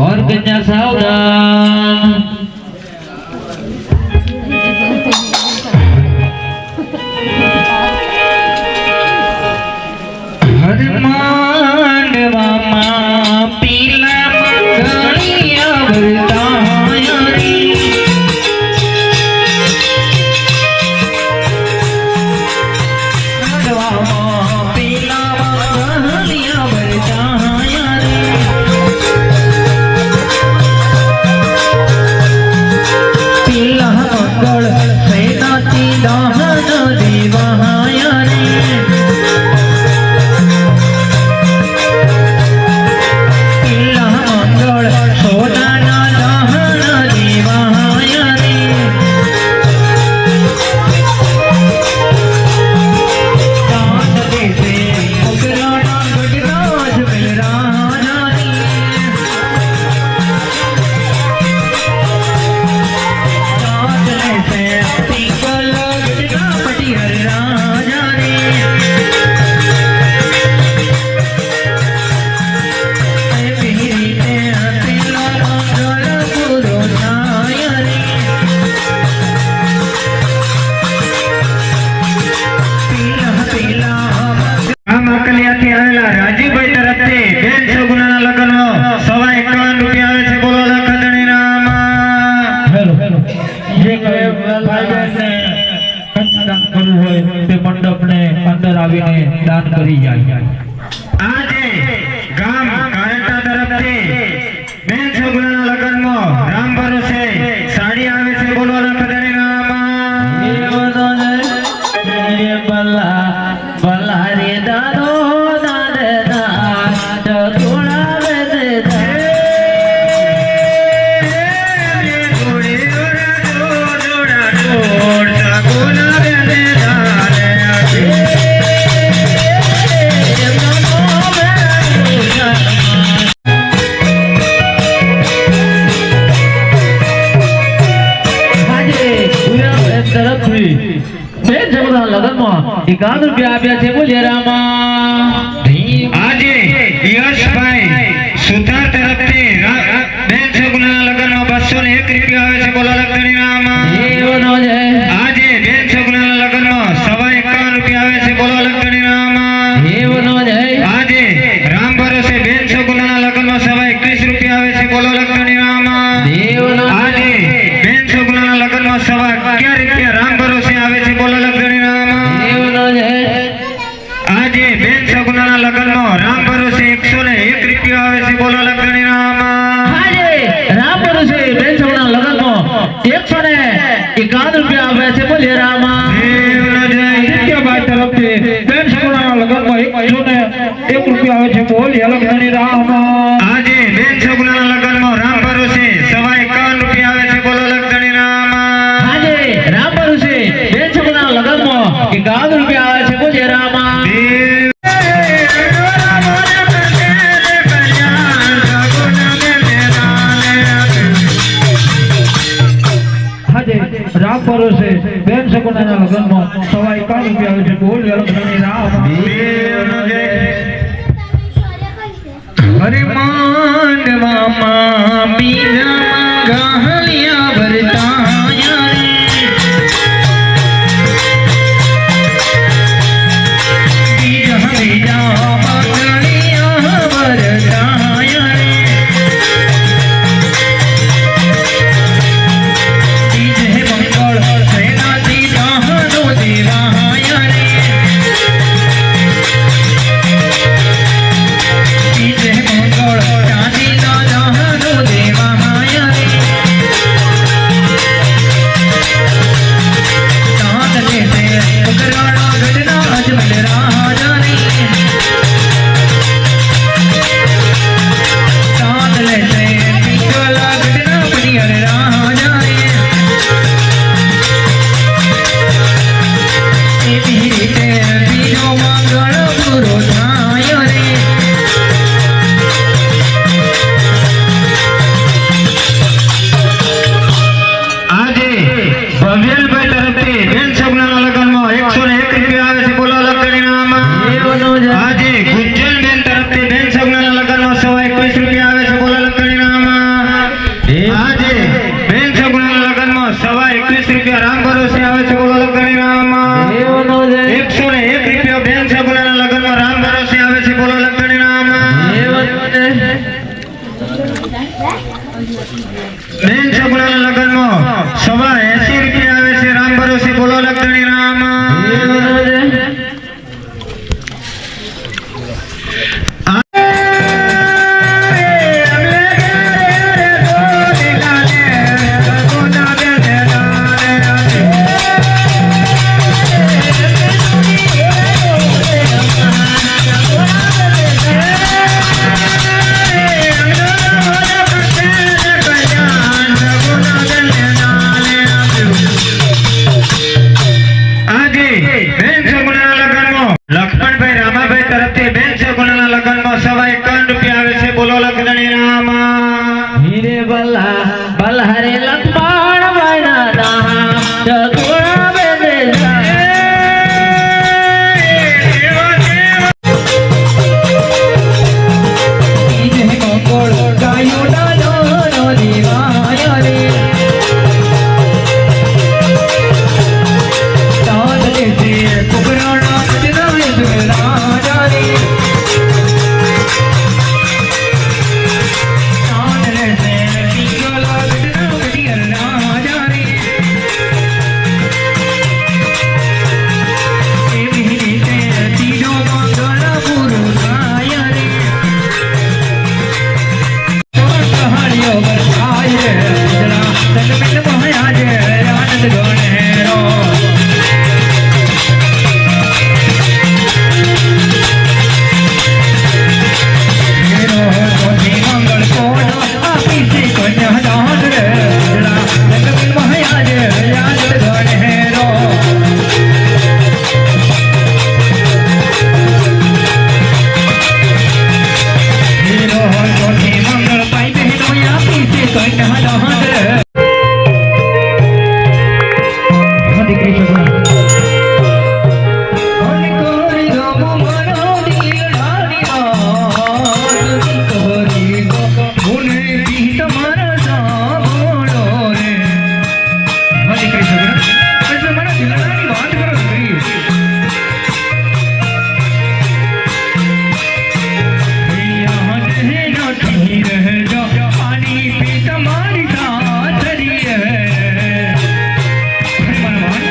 और कन्या सावधान हनुमान मामा पीला मंगलिया वरदायनी पीला मंगलिया वरदायनी पीला मंगल सेनाती दाहन देवाया रे पीला मंगल सोनाना दाहन देवाया रे दान देते उगराना गजराज मिलराना रे રાજીભાઈ તરફથી બેન સગુણાના લગ્નમાં ₹51 આવે છે. બોલો લખતણી રામ. હેલો જે કોઈ ભાઈ બહેનને કન્યાદાન કરવું હોય તે મંડપને અંદર આવીને દાન કરી જાય. આજે ગામ કારંટા તરફથી બેન સગુણાના લગ્નમાં રામ ભરોસે સાડી આવે છે. બોલો લખતણી રામ. બલા બલા રે દાદો ₹51 આપ્યા છે. બોલે રામા. આજે યશભાઈ સુતાર તરફથી બેન સગુણાના લગ્નમાં ₹201 આવે છે. બોલો લખતણી રામા. આજે બેન સગુણાના લગ્નમાં ₹51 આવે છે. બોલો લખતણી રામા. આજે રામ ભરોસે બેન સગુણાના લગ્નમાં ₹21 આવે છે. બોલો લખતણી રામા. આજે બેન સગુણાના લગ્નમાં ₹11 રામ ભરોસે આવે છે. બોલો લખતણી રામા. આજે બેન સગુણાના લગ્નમાં રામ ભરોસે ₹101 આવે છે. બોલો લખતણી રામા. આજે રામ ભરોસે બેન સગુણાના લગ્નમાં ₹151 આવે છે. બોલે રામા. ભાઈ તરફથી બેન સગુણાના લગ્નમાં ₹101 આવે છે. બોલે લખતણી રામા. આજે બેન સગુણાના લગ્નમાં રામ ભરોસે ₹51 આવે છે. બોલો લખતણી રામા. આજે રામ ભરોસે બેન સગુણાના લગ્નમાં ₹51 આવે છે. બોલે રામા. રામ ભરોસે બેન સગુણાના લગ્નમાં ₹51 આવે છે. બોલ લખતણી રામ. હરિમાન મામા બીજા ગાહલિયા ભરતાયા રે બીજા બીજા મંગળિયા ભરતાયા રે બેન છોકરાના લગ્નમાં 80 રૂપિયા આવે છે. રામ ભરોસે બોલો લગણી રામ. લક્ષ્મણભાઈ રામાભાઈ તરફથી બેન છોકરાના લગ્નમાં 51 રૂપિયા આવે છે. બોલો લગણી રામ. હીરે બલા બલા રે લક્ષ્મણ વૈના દાહા ચતુરા બેદેલા ઈજે મંગળ ગાયો ડાલો નો દીવાય રે તાલ લે તે કુબરાણા જનાય દુલા રે તાલ લે તે પિંગલા દુલા દિયલા રે એ મિહિ તે તીજો મંગળ પુરુ ગાય રે કહાણીઓ બરસાય જરા તન મિલ મહાયા જે આનંદ ગણેરો મંગળ કોણ આપી છે કન્યા દાન રે જરા તન મિલ મહાયા જે આનંદ ગણેરો હીરો કોઠી મંગળ પાઈ બહેનો આપી છે કન્યા દાન રે હરે કૃષ્ણ હરે કોઈ ગમ મનો દિલડાની વાત કરી ગો ભૂલે દી તમારા સાંભળો રે હરે કૃષ્ણ એટલે મને દિલડાની વાત કરો કરી यहाँ नहीं रह जा पानी पे तुम्हारी साथ रही है मनवान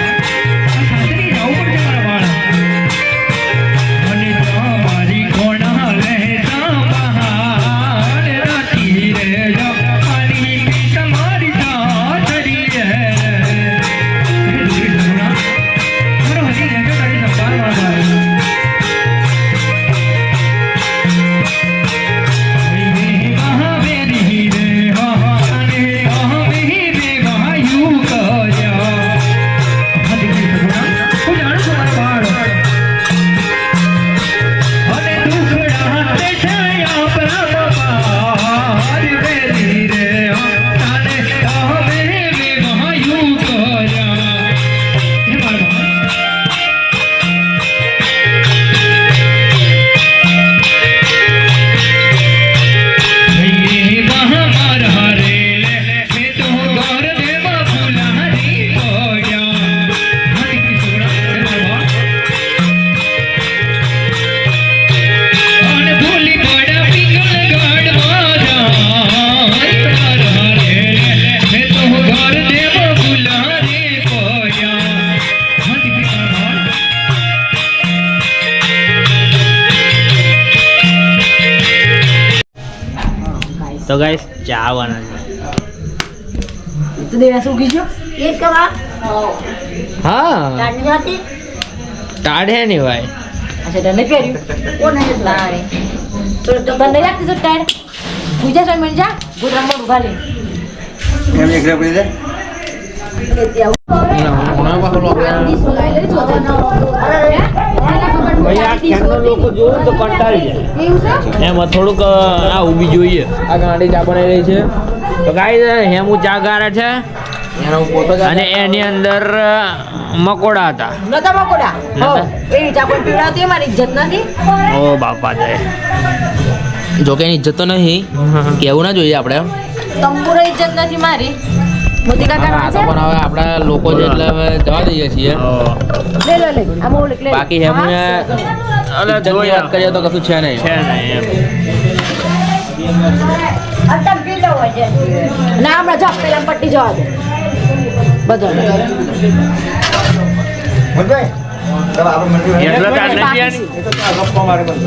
साथरी जाओ पर जमाना અને તમારી કોણા લેતા બહાર રાતી રે જા પાણી પી તમારી સાથ રही है સુના મારો હજી રહેતો તારી સંભાળ મારા તો ગાઈસ ચા આવવાના છે. તો દેવા શું કીધું એક કવા હા કાઢી જાતી ટાઢે નહીં ભાઈ. અચ્છા તને પહેર્યું કોને ના રે તો બંને રાખતી તો ટાયર પૂજા સ્વામી મળી જા ગુદરામ ઉભા લે કેમ એકલા પડી જાય? ભાઈ આ ખેતરના લોકો જોયું તો કંટાળી જાય એમાં થોડુંક આ ઊભી જોઈએ. આ ગાડી ચા બનાવી રહી છે તો ગાય હેમુ ચા ગારે છે અને એની અંદર મકોડા હતા. નતા મકોડા નતા? એવી ચા કોઈ પીવડાવતી મારી ઇજ્જત નથી. ઓ બાપા દે. જોકે એની ઇજ્જત તો નહીં કેવું ના જોઈએ આપણે. તંબુરો ઇજ્જત નથી મારી. મોતી કાકા આ તો પણ હવે આપણા લોકો છે એટલે હવે જવા દઈએ છીએ. લે લે લે આ મોલ લે બાકી હેમુને ઇજ્જતની વાત કરીએ તો કશું છે નહીં. છે નહીં એમ. અટક પી લો ના હમણાં જાઓ પેલા પટ્ટી જવા દે બધો એટલો ટાઈમ નથી આની.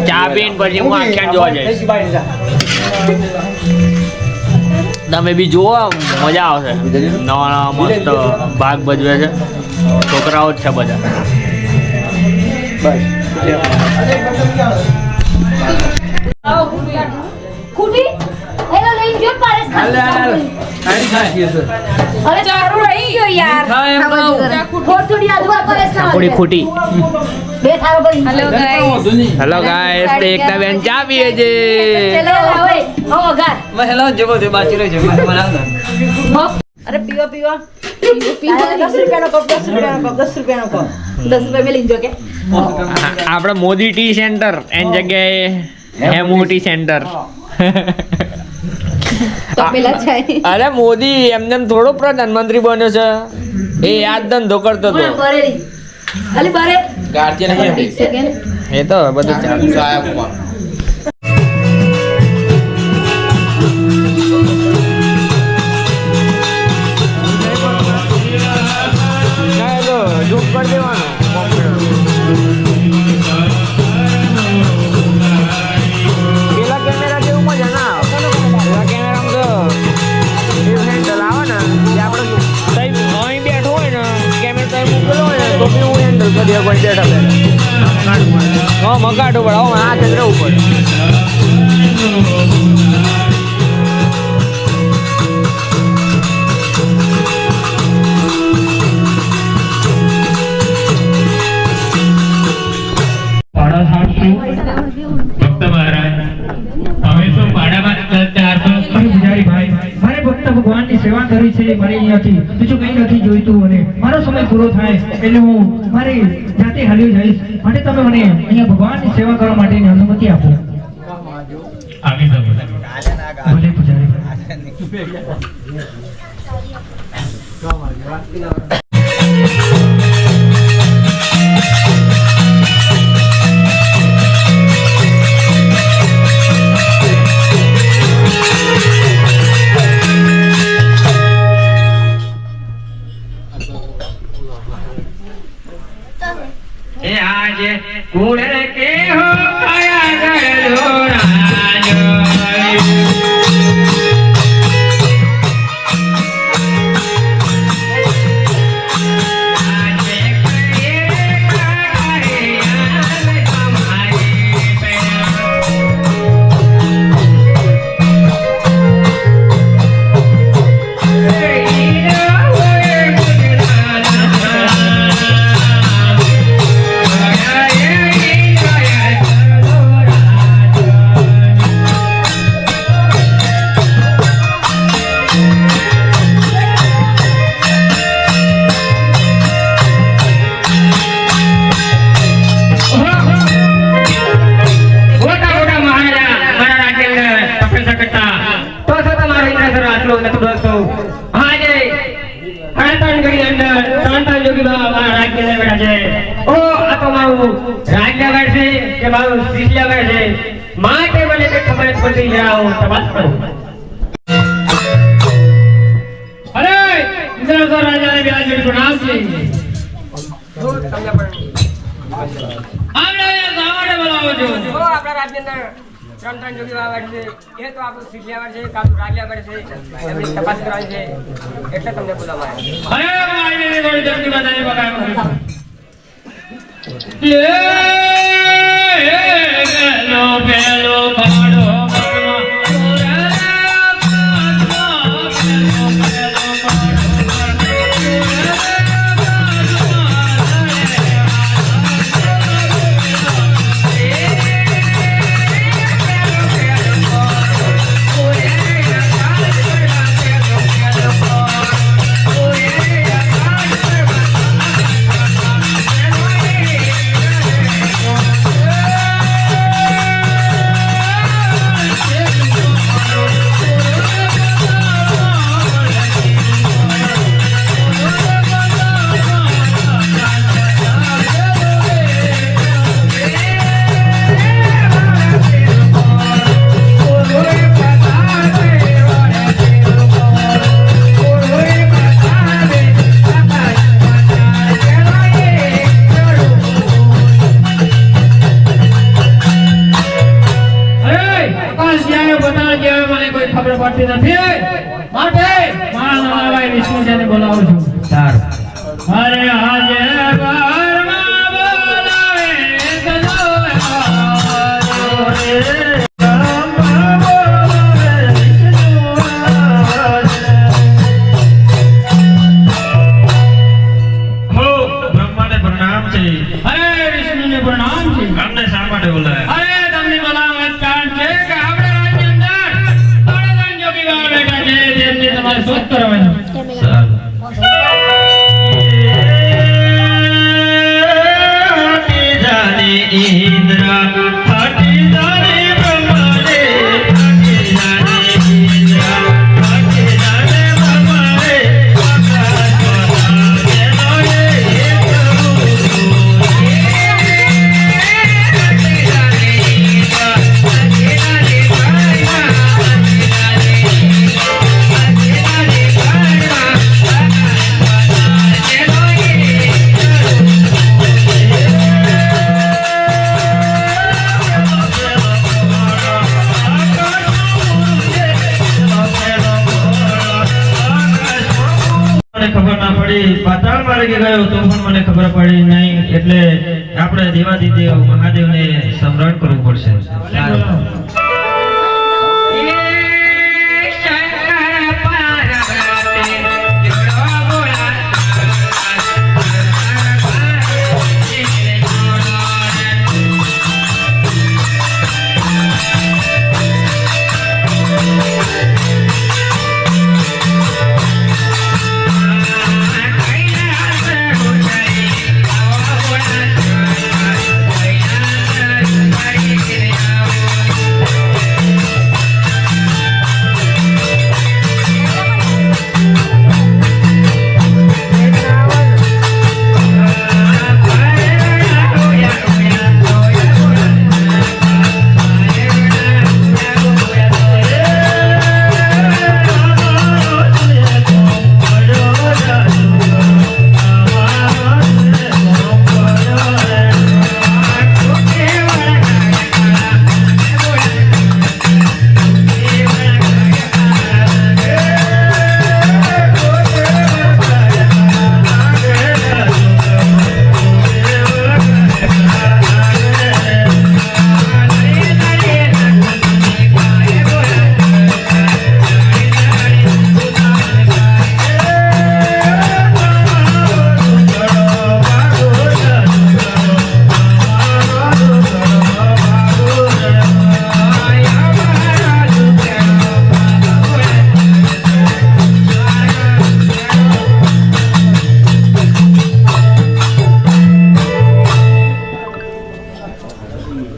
ચા પીને પછી હું આખ્યાન જોવા જઈશ. તમે બી જુઓ, મજા આવશે. નવા નવા મસ્ત ભાગ ભજવે છે, છોકરાઓ જ છે બધા. ખૂટી એલો લઈને જો પારેસ અરે ચારું રહી ગયો યાર થોડી આજુબાજુ પારેસ ના થોડી ખૂટી. બે થારો ભાઈ હેલો હેલો ગાઈસ, તો એકતા બેન ચા પીએ છે. ચલો હવે ઓ ગાર અરે પીવો પીવો પીવો 10 રૂપિયાનો કપ 10 રૂપિયાનો કપ 10 રૂપિયા મેં લીધો કે આપણે મોદી ટી સેન્ટર એની જગ્યાએ હેમુ ટી સેન્ટર. તો પેલા ચાય અરે મોદી એમને એમ થોડો પ્રધાનમંત્રી બન્યો છે, એ યાદ ધંધો કરતો હતો. બરેલી અલી બરે એ તો બધું ચાલુ. પેલા કેમેરા જેવું મજા ના આવે. પેલા કેમેરામાં તો એવું હેન્ડલ આવે ને, જે આપણે અહીં બેઠો હોય ને, કેમેરા તો મૂકેલો હોય ને, તો બી હું હેન્ડલ કરી શકું બેઠા હા મગાડું પડે. હવે હાથ જ રહેવું પડે. ભક્ત મહારાજ અમે તો પાડામાં ચાલતા હતો. પૂજારી ભાઈ, મારે ભક્ત ભગવાનની સેવા કરવી છે. મારે અહીંયાથી બીજું કંઈ નથી જોઈતું, અને મારો સમય પૂરો થાય એટલે હું મારી જાતે હાલી જઈશ. માટે તમે મને અહીંયા ભગવાનની સેવા કરવા માટેની અનુમતિ આપો. આવી જાઓ. ભલે પૂજારી ભાઈ. આજે કુળ કે હો આયા ગળો રાજ માટે મને ખબર પડી જાય હું તપાસ કરું. અરે ઇન્દ્રસર રાજાને બિરાજમાન નામ છે. આપણે સામાન્ય બોલાવો છો. આપણા રાજ્યની અંદર ત્રણ જોગી વાવડ છે. એ તો આપણું શિષ્યાવડ છે, કાપું રાજ્યાવડ છે. એમની તપાસ કરાવી છે એટલે તમને બોલાવાય. અરે મારી થોડી જલ્દી બતાવી બગાડો. પેલો પાડો આવતી નથી માટે મારા નવાભાઈ વિષ્ણુજીને બોલાવું છું સારું અરે આજે બારમાં બોલાવે ગલો રે હો બ્રહ્માને પ્રણામ છે. અરે વિષ્ણુને પ્રણામ છે. અમને શા માટે બોલાવ્યા? અરે તમને બોલાવવાનું કારણ છે કે આપણા રાજ્યની અંદર બળવાન જોગી બાબા બેઠા છે તેમની તમારે શોધ કરવાની. સારું. ઇન્દ્રા હટી જાને બ્રહ્માને હટી જાને ઇન્દ્રા હટી જાને બ્રહ્માને આકાશ વાળા કેનો એ કરું હટી જાને ઇન્દ્રા હટી જાને ભાઈના હટી જાને ઇન્દ્રા હટી જાને ભાઈના આકાશ વાળા કેનો એ મને ખબર ના પડી પાતાળ માર્ગે ગયો તો પણ મને ખબર પડી નહીં એટલે આપણે દેવાદિદેવ મહાદેવને સ્મરણ કરવું પડશે.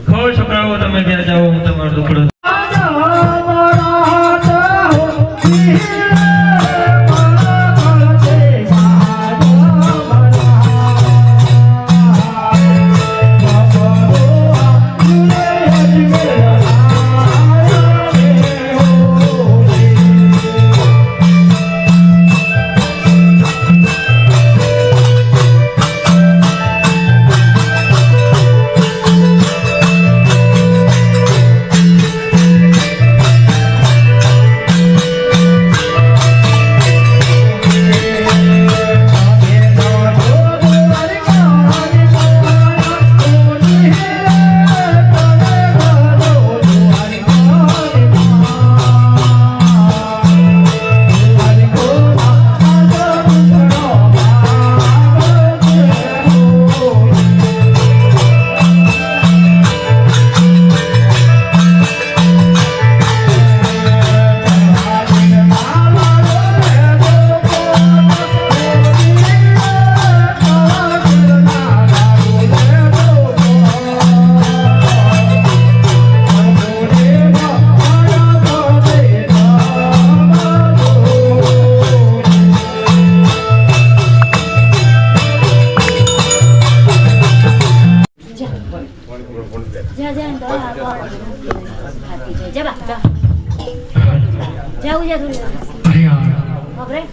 ખોલ છોકરાઓ તમે ઘેર જાઓ હું તમારો દુખડો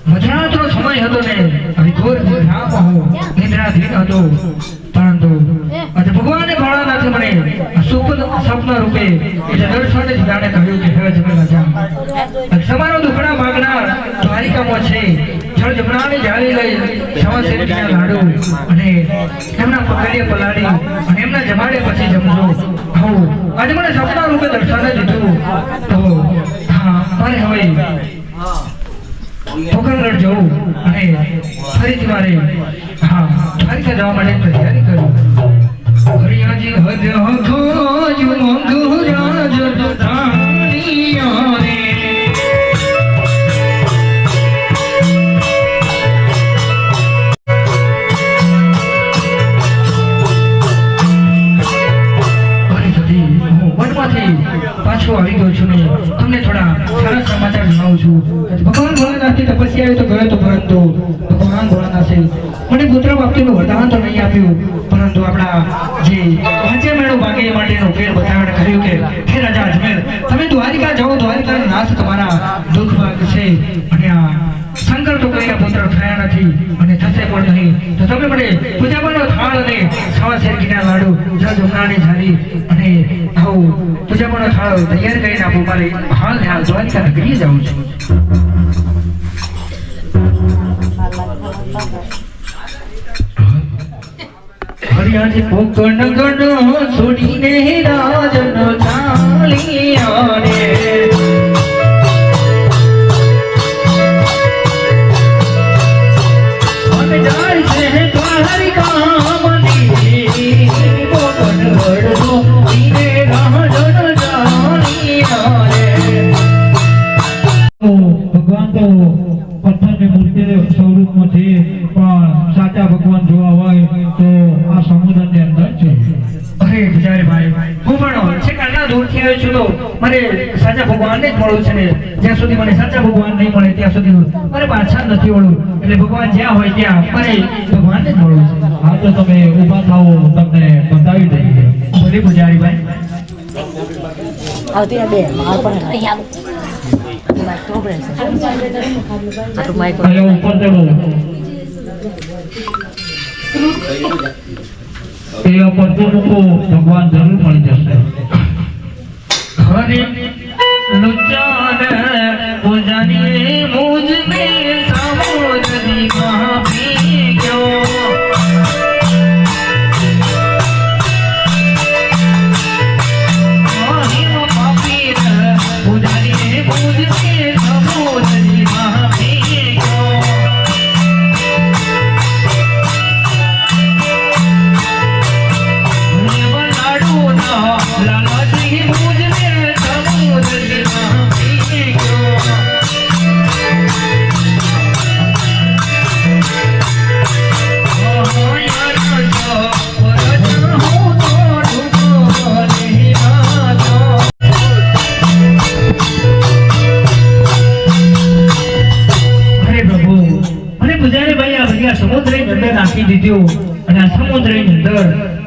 મજાનો સમય હતો ને હવે ઘોર નિદ્રાધીન હતો પરંતુ આજે ભગવાને ભોળાનાથ માંથી મને સપના રૂપે એટલે દર્શન જ જાણે કહ્યું કે હે જમે રાજા તમારો દુખડા માગનાર દ્વારિકામાં છે જળ જમનાની જાળી લઈ સવા શેરીના લાડુ અને એમના પકડીએ પલાળી અને એમના જમાડે પછી જમજો આવું આજે મને સપના રૂપે દર્શન દીધું તો હા મારે હવે પોકરગઢ જવું અને ફરીથી મારે હા દ્વારિકા જવા માટે તૈયારી કરું હરિયાજી હદ હો મંગુ રાજ ધાનિયા રે પાછો આવી ગયો છું ને તમને થોડા સારા સમાચાર જણાવું છું ભગવાન ભોળાનાથની તપસ્યા આવી તો ગયો તો પરંતુ ભગવાન ભોળાનાથે મને પુત્ર પ્રાપ્તિનું વરદાન તો નહીં આપ્યું પરંતુ આપણા જે પાંચે મેળો ભાગે માટેનો ફેર બતાવણ કર્યું કે હે રાજા અજમેર તમે દ્વારિકા જાઓ દ્વારિકાનો નાશ તમારા દુઃખ ભાગ છે અને આ શંકર તો કોઈના પુત્ર થયા નથી અને થશે પણ નહીં તો તમે મને પૂજાવાનો થાળ અને સવા શેરકીના લાડુ જળ જમનાની ઝારી અને આવું પૂજાવાનો થાળ તૈયાર કરીને આપું મારે હાલ દ્વારિકા નગરીએ જાઉં છું હરિયાજી પોકણ ગણો છોડીને રાજનો ચાલિયા રે ભગવાન તો પથ્થરની મૂર્તિ સ્વરૂપમાં છે પણ સાચા ભગવાન જોવા હોય તો આ સમુદ્રની અંદર છે અરે પૂજારી ભાઈ હું પણ છે કાના દૂરથી આવ્યો છું તો મને સાચા ભગવાનને જ મળવું છે ને જ્યાં સુધી મને સાચા ભગવાન નહીં મળે ત્યાં સુધી મને પાછા નથી વળવું એટલે ભગવાન જ્યાં હોય ત્યાં મને ભગવાનને જ મળવું છે હા તો તમે ઊભા થાઓ તમને બતાવી દઈએ ભલે પૂજારી ભાઈ આવતી બે માર પણ અહીંયા પ્રોબ્લેમ છે આ તો માઈક અહીંયા ઉપર ચડો એ પડતું મૂકો ભગવાન જરૂર મળી જશે હરે લુચાન પૂજારી મુજ મે સમુદ્રી મહાપી ગયો નાખી દીધું અને આ સમુદ્રની અંદર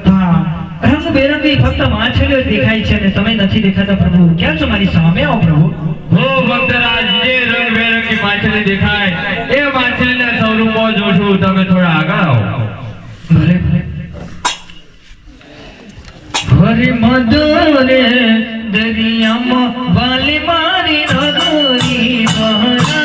હા રંગબેરંગી ફક્ત માછલીઓ દેખાય છે અને તમે નથી દેખાતા પ્રભુ ક્યાં છો મારી સામે આવો પ્રભુ હો ભક્તરાજ જે રંગબેરંગી માછલી દેખાય એ માછલીના સ્વરૂપમાં જોશું તમે થોડા આગળ આવો ભલે ભલે હરે મધુરે દરિયામાં વાલી મારી નગરી મહારાણી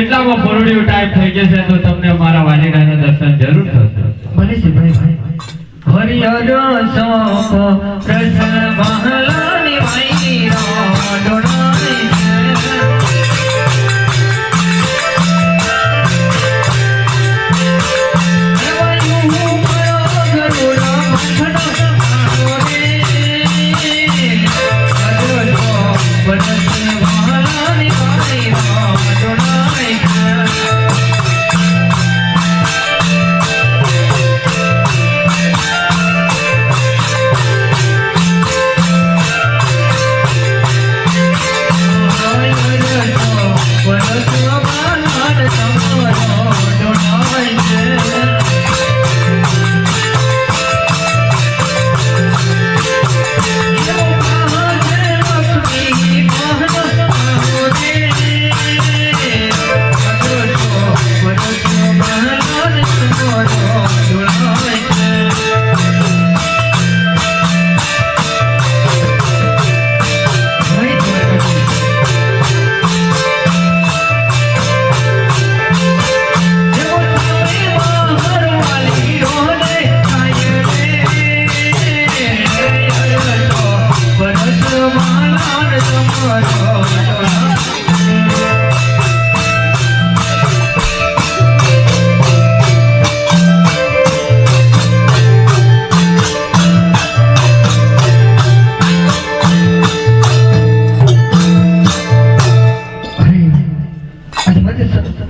એટલામાં ફોરડીઓ ટાઈપ થઈ જશે તો તમને મારા વાલીડાના દર્શન જરૂર થશે. ભલે છે ભાઈ હરિહર સોપ પ્રસન્ન મહાલાની વાઈ ડોળાની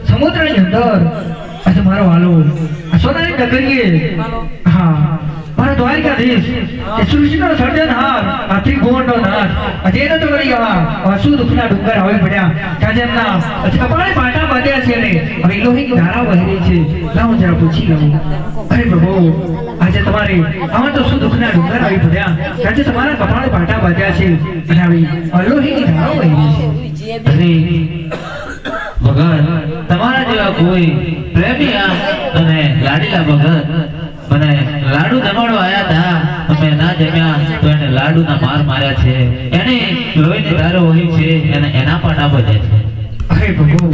સમુદ્રની અંદર આજે મારો વાલો આ સોનાની નગરીએ હા મારો દ્વારકાધીશ એ સૃષ્ટિનો સર્જનહાર આ ત્રિભુવનનો નાથ આજે એને તો કરી આવા શું દુઃખના ડુંગર આવી પડ્યા આજે એમના કપાળે પાટા બાંધ્યા છે ને હવે લોહીની ધારા વહી રહી છે લાવો જરા પૂછી લઉં અરે પ્રભુ આજે તમારે આમાં તો શું દુઃખના ડુંગર આવી પડ્યા આજે તમારા કપાળે પાટા બાંધ્યા છે અને આવી લોહીની ધારા વહી રહી છે અરે ભગત તમારા જેવા કોઈ પ્રેમી અને લાડીલા ભગત મને લાડુ જમાડવા આયા હતા અમે ના જમ્યા તો એને લાડુના માર માર્યા છે એને લોહીની ધારો વહી છે અને એના પાટા બાંધ્યા છે. અરે પ્રભુ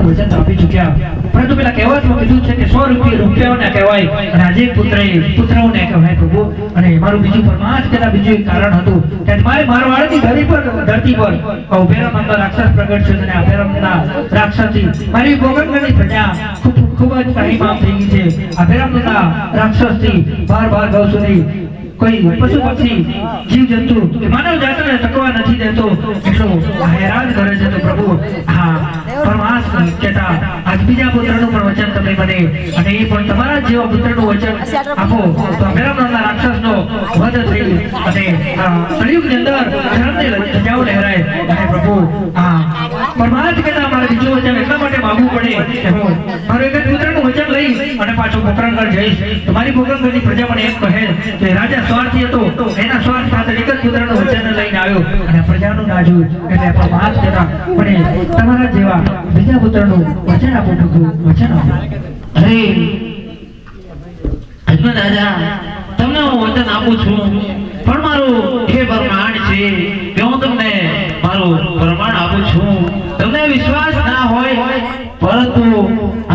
વચન આપી ચૂક્યા પરંતુ પેલા કહેવાતમાં કીધું છે કે 100 રૂપિયાઓને કહેવાય અને આજે પુત્રોને કહેવાય પ્રભુ અને મારું બીજું પરમાર્થ તેના બીજું એક કારણ હતું કે મારે મારવાડની ધરતી પર અભેરમ નામનો રાક્ષસ પ્રગટ છે અને અભેરમના રાક્ષસથી મારી ગોગંગાની પ્રજા ખૂબ જ તારીમામ થઈ ગઈ છે. અભેરમના રાક્ષસથી બાર ગૌ સુધી કોઈ પશુ પક્ષી જીવ જંતુ માનવ જાતને ટકવા નથી દેતો એટલો હેરાન કરે છે. તો પ્રભુ હા પરમાર્થ કહેતા આજ બીજા પુત્રનું પણ વચન તમે મને અને એ પણ તમારા જેવા પુત્રનું વચન આપો તો અભેરમના રાક્ષસનો વધ થઈ અને કળિયુગની અંદર ધર્મની ધજાઓ લહેરાય અને પ્રભુ હા પરમાર્થ કહેતા મારે બીજું વચન એટલા માટે માંગવું પડે કે હું મારું એક જ પુત્રનું વચન લઈ અને પાછું પોકરણગઢ જઈશ તો મારી પોકરણગઢની પ્રજા મને એમ કહે કે રાજા સ્વાર્થી હતો એના સ્વાર્થ સાથે એક જ પુત્રનું વચન લઈને આવ્યો અને પ્રજાનું ના જોયું એટલે પરમાર્થ કહેતા મને તમારા જેવા બીજા પુત્રનું વચન આપો પ્રભુ વચન આપો. અરે અજમલ રાજા તમને હું વચન આપું છું પણ મારું એ પ્રમાણ છે કે હું તમને મારું પ્રમાણ આપું છું તમને વિશ્વાસ ના હોય પરંતુ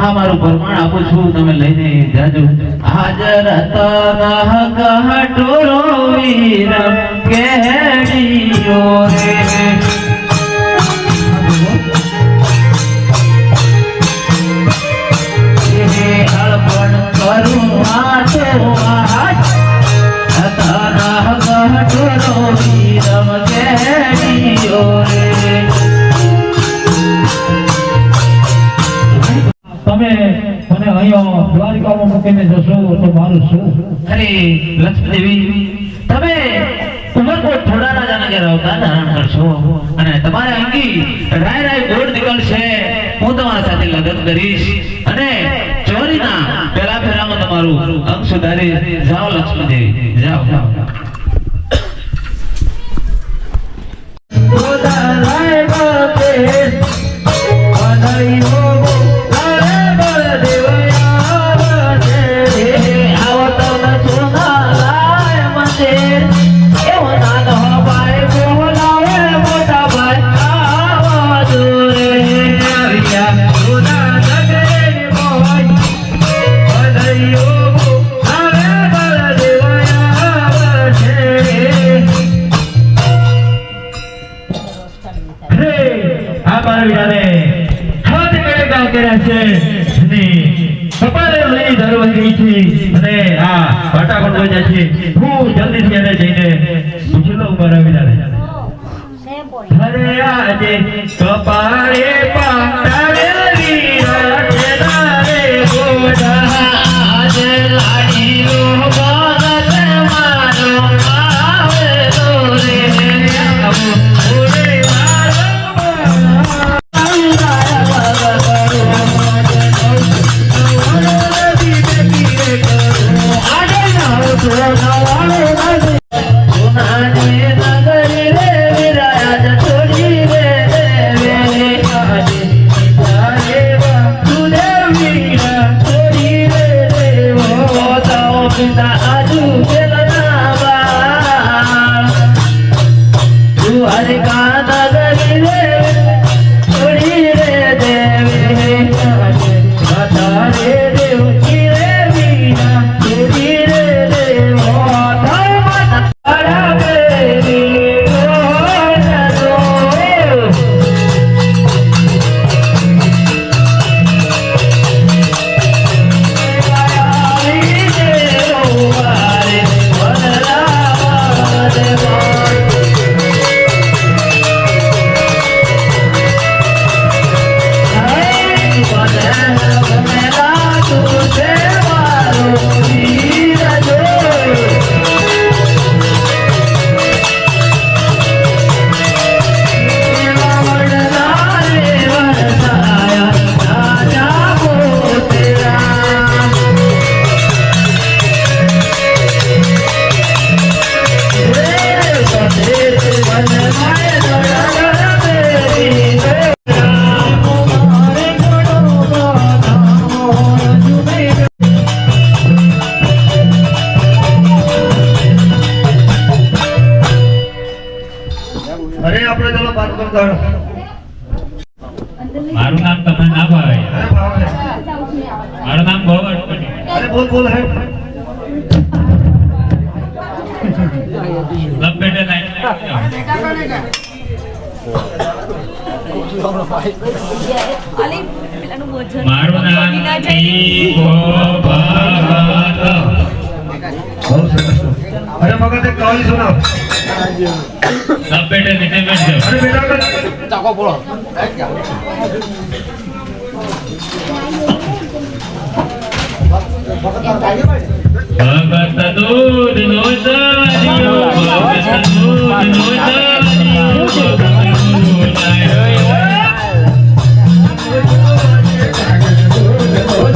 આ મારું પ્રમાણ આપું છું તમે લઈને જાજો. હાજર તનહ કહટોરો વીર કેડીઓ રે અર્પણ કરું હાથો હાથ તનહ કહટોરો વીર કેડીઓ રે. તમે મને અહીંયા દ્વારકામાં મૂકીને જશો તો મારું શું? અરે લક્ષ્મીદેવી તમે ઉમરકોટ થોડા રાજાના ઘેર અવતાર ધારણ કરશો અને તમારા અંગી રાય ગોળ નીકળશે હું તમારા સાથે લગ્ન કરીશ અને ચોરીના પહેલા ફેરામાં તમારું અંગ સુધારી જાઓ લક્ષ્મીદેવી જાઓ. જલ્દીથી અને આ ભાટા પણ કોઈ જાય છે હું જલ્દીથી એને જઈને પૂછી લઉં મારા વિના અરે આજે કપાળે પાટાવેલી રાતેદારે ગોડા આજે લાડીલો બાગત મારો આવેલો રે ઓરે મારો મારું નામ તમને ના ભાવે મારું નામ બહુ અરે બોલ બોલ હે લબ બેટે મારું નામ દીપો ભગત अरे मगर एक कहानी सुना લબ બેટે નીચે બેઠ જાઓ अरे बेटा ચાકો પોળો ભગત દૂધ નો ચાલ્યો ભગત દૂધ નો ચાલ્યો ભગત ગુરુ નાયો Oh,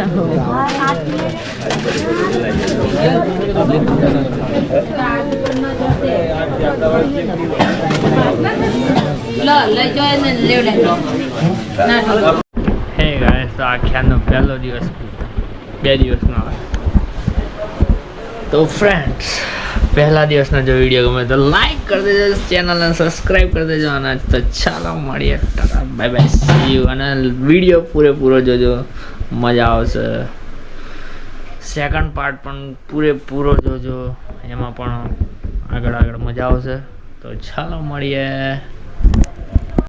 લઈ જાય ને લેવડાવી ના હે ગાઈસ તો આખ્યાનનો પહેલો દિવસ 2 દિવસનો આવે તો ફ્રેન્ડ્સ પહેલા દિવસનો જો વિડીયો ગમે તો લાઈક કરી દેજો, ચેનલને સબસ્ક્રાઈબ કરી દેજો અને તો ચાલો મળીએ, બાય બાય, સી યુ. અને વિડીયો પૂરેપૂરો જોજો, મજા આવશે. સેકન્ડ પાર્ટ પણ પૂરેપૂરો જોજો, એમાં પણ આગળ મજા આવશે. તો ચાલો મળીએ.